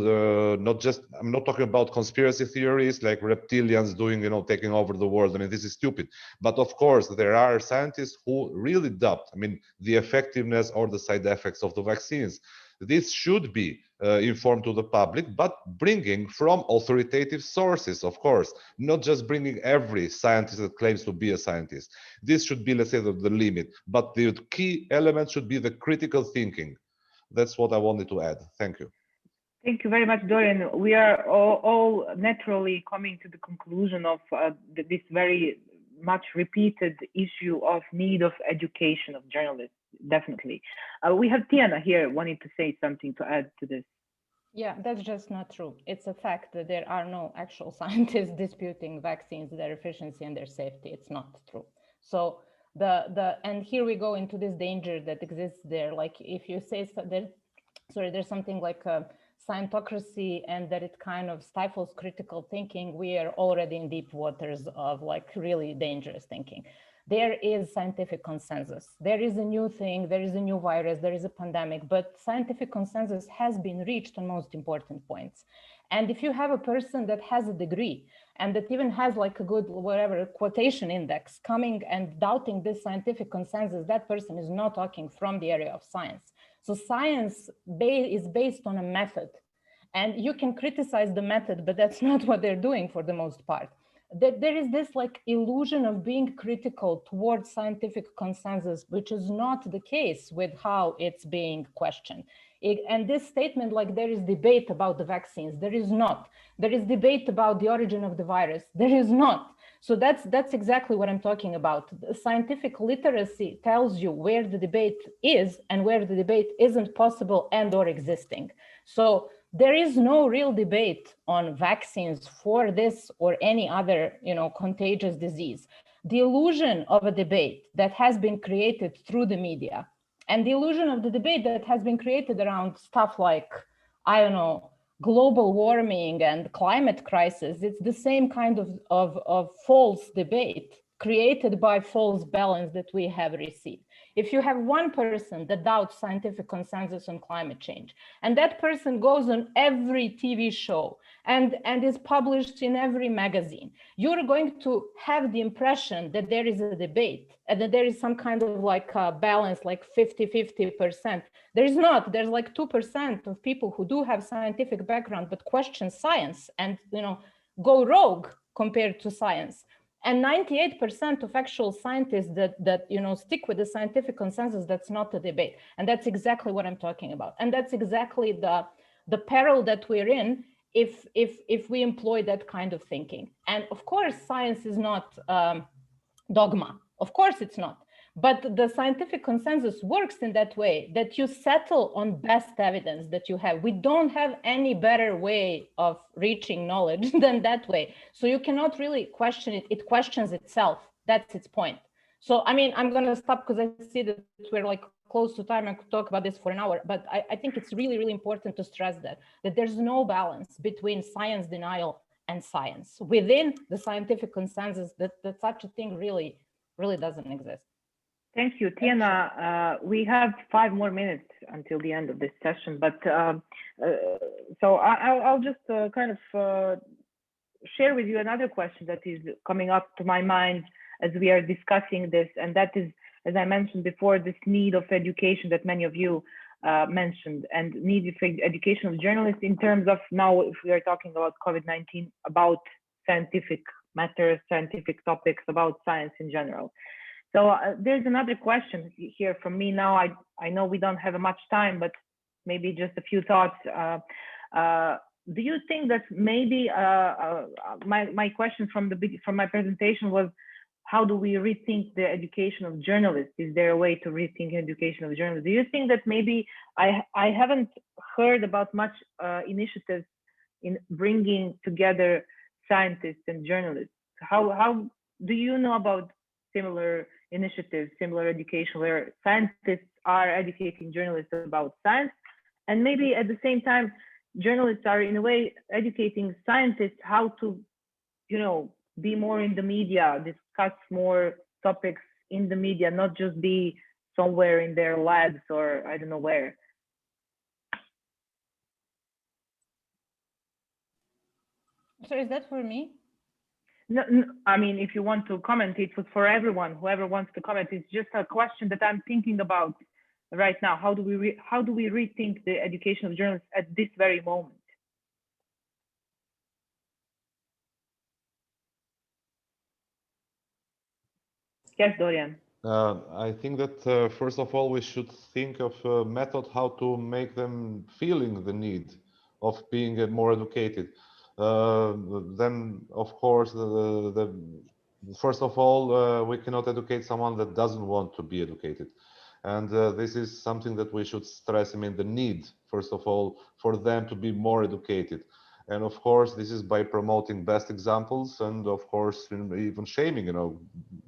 not just, I'm not talking about conspiracy theories like reptilians doing, you know, taking over the world. I mean, this is stupid. But of course, there are scientists who really doubt, I mean, the effectiveness or the side effects of the vaccines. This should be informed to the public, but bringing from authoritative sources, of course, not just bringing every scientist that claims to be a scientist. This should be, let's say, the limit, but the key element should be the critical thinking. That's what I wanted to add. Thank you. Thank you very much, Dorian. We are all naturally coming to the conclusion of this very much repeated issue of need of education of journalists, definitely. We have Tiana here wanting to say something to add to this. Yeah, that's just not true. It's a fact that there are no actual scientists disputing vaccines, their efficiency and their safety. It's not true. So and here we go into this danger that exists there. Like if you say there's something like a scientocracy and that it kind of stifles critical thinking, we are already in deep waters of like really dangerous thinking. There is scientific consensus. There is a new thing, there is a new virus, there is a pandemic, but scientific consensus has been reached on most important points. And if you have a person that has a degree and that even has like a good, whatever, quotation index coming and doubting this scientific consensus, that person is not talking from the area of science. So science is based on a method, and you can criticize the method, but that's not what they're doing for the most part. There is this like illusion of being critical towards scientific consensus, which is not the case with how it's being questioned. And this statement, like there is debate about the vaccines, there is not. There is debate about the origin of the virus, there is not. So that's exactly what I'm talking about. Scientific literacy tells you where the debate is and where the debate isn't possible and or existing. So there is no real debate on vaccines for this or any other, contagious disease. The illusion of a debate that has been created through the media and the illusion of the debate that has been created around stuff like, global warming and climate crisis, it's the same kind of false debate created by false balance that we have received. If you have one person that doubts scientific consensus on climate change, and that person goes on every TV show and is published in every magazine, you're going to have the impression that there is a debate and that there is some kind of like a balance, like 50-50%. There is not. There's like 2% of people who do have scientific background but question science and go rogue compared to science. And 98% of actual scientists that stick with the scientific consensus, that's not a debate. And that's exactly what I'm talking about. And that's exactly the peril that we're in if we employ that kind of thinking. And of course, science is not dogma. Of course it's not. But the scientific consensus works in that way, that you settle on best evidence that you have. We don't have any better way of reaching knowledge than that way. So you cannot really question it. It questions itself. That's its point. So, I mean, I'm going to stop because I see that we're like close to time. I could talk about this for an hour, but I think it's really, really important to stress that there's no balance between science denial and science. Within the scientific consensus, that such a thing really doesn't exist. Thank you, Tiana. We have 5 more minutes until the end of this session, but so I'll just kind of share with you another question that is coming up to my mind as we are discussing this, and that is, as I mentioned before, this need of education that many of you mentioned, and need for education of journalists in terms of now, if we are talking about COVID-19, about scientific matters, scientific topics, about science in general. So there's another question here from me now. I know we don't have much time, but maybe just a few thoughts. Do you think that maybe my question from my presentation was, how do we rethink the education of journalists? Is there a way to rethink education of journalists? Do you think that maybe I haven't heard about much initiatives in bringing together scientists and journalists? How do you know about similar initiatives, similar education where scientists are educating journalists about science, and maybe at the same time journalists are in a way educating scientists how to, you know, be more in the media, discuss more topics in the media, not just be somewhere in their labs or I don't know where? So is that for me? No, I mean, if you want to comment, it was for everyone. Whoever wants to comment, it's just a question that I'm thinking about right now. How do we rethink the education of journalists at this very moment? Yes, Dorian. I think that first of all, we should think of a method how to make them feeling the need of being more educated. Then, of course, first of all, we cannot educate someone that doesn't want to be educated. And this is something that we should stress. I mean, the need, first of all, for them to be more educated. And of course, this is by promoting best examples, and of course, even shaming, you know,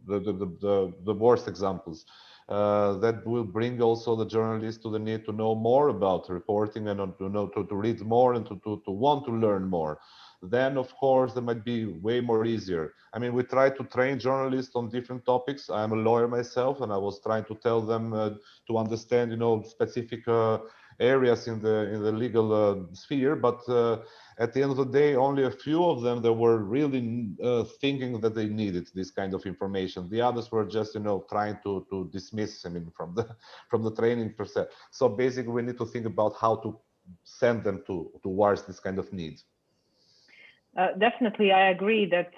the worst examples. That will bring also the journalists to the need to know more about reporting and to read more and to want to learn more. Then, of course, that might be way more easier. I mean, we try to train journalists on different topics. I'm a lawyer myself, and I was trying to tell them to understand, you know, specific areas in the legal sphere, but at the end of the day, only a few of them that were really thinking that they needed this kind of information. The others were just, you know, trying to dismiss, I mean, from the training per se. So basically, we need to think about how to send them towards this kind of needs. Definitely, I agree that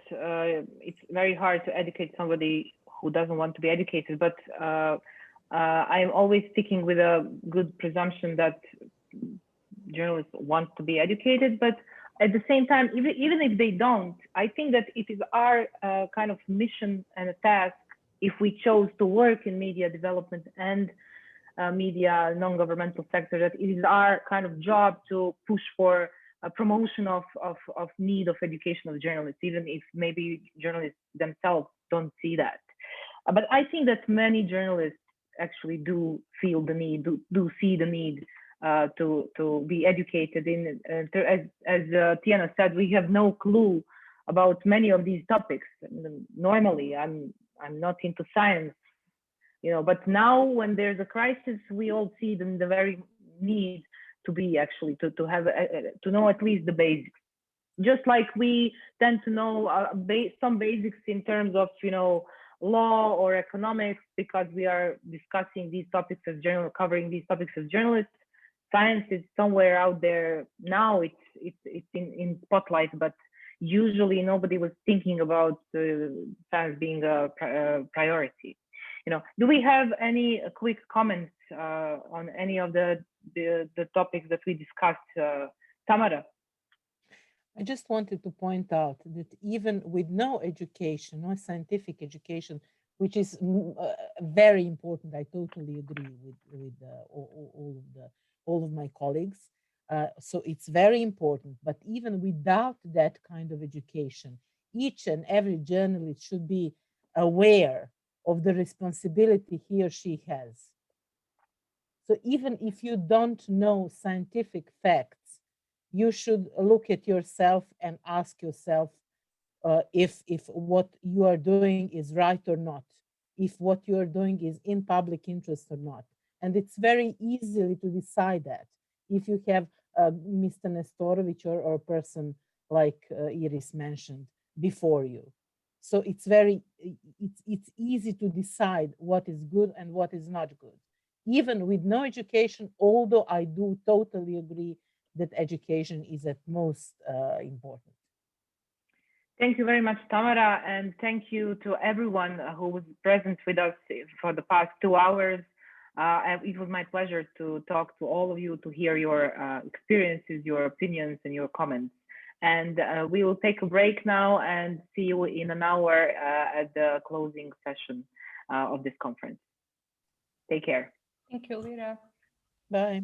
it's very hard to educate somebody who doesn't want to be educated, but I'm always sticking with a good presumption that journalists want to be educated, but at the same time, even if they don't, I think that it is our kind of mission and a task, if we chose to work in media development and media non-governmental sector, that it is our kind of job to push for a promotion of need of education of journalists, even if maybe journalists themselves don't see that. But I think that many journalists actually do feel the need, do see the need to be educated in. As Tiana said, we have no clue about many of these topics. Normally, I'm not into science, you know, but now when there's a crisis, we all see the very need to be actually to have to know at least the basics. Just like we tend to know some basics in terms of, you know, law or economics, because we are discussing these topics as covering these topics as journalists. Science is somewhere out there now. It's in spotlight, but usually nobody was thinking about science being a priority. You know, do we have any quick comments on any of the topics that we discussed? Tamara? I just wanted to point out that even with no education, no scientific education, which is very important. I totally agree with all of my colleagues. So it's very important, but even without that kind of education, each and every journalist should be aware of the responsibility he or she has. So even if you don't know scientific facts, you should look at yourself and ask yourself if what you are doing is right or not, if what you are doing is in public interest or not. And it's very easily to decide that if you have Mr. Nestorovic or a person like Iris mentioned before you. So it's easy to decide what is good and what is not good, even with no education, although I do totally agree that education is at most important. Thank you very much, Tamara, and thank you to everyone who was present with us for the past 2 hours. It was my pleasure to talk to all of you, to hear your experiences, your opinions, and your comments. And we will take a break now and see you in an hour at the closing session of this conference. Take care. Thank you, Elvira. Bye.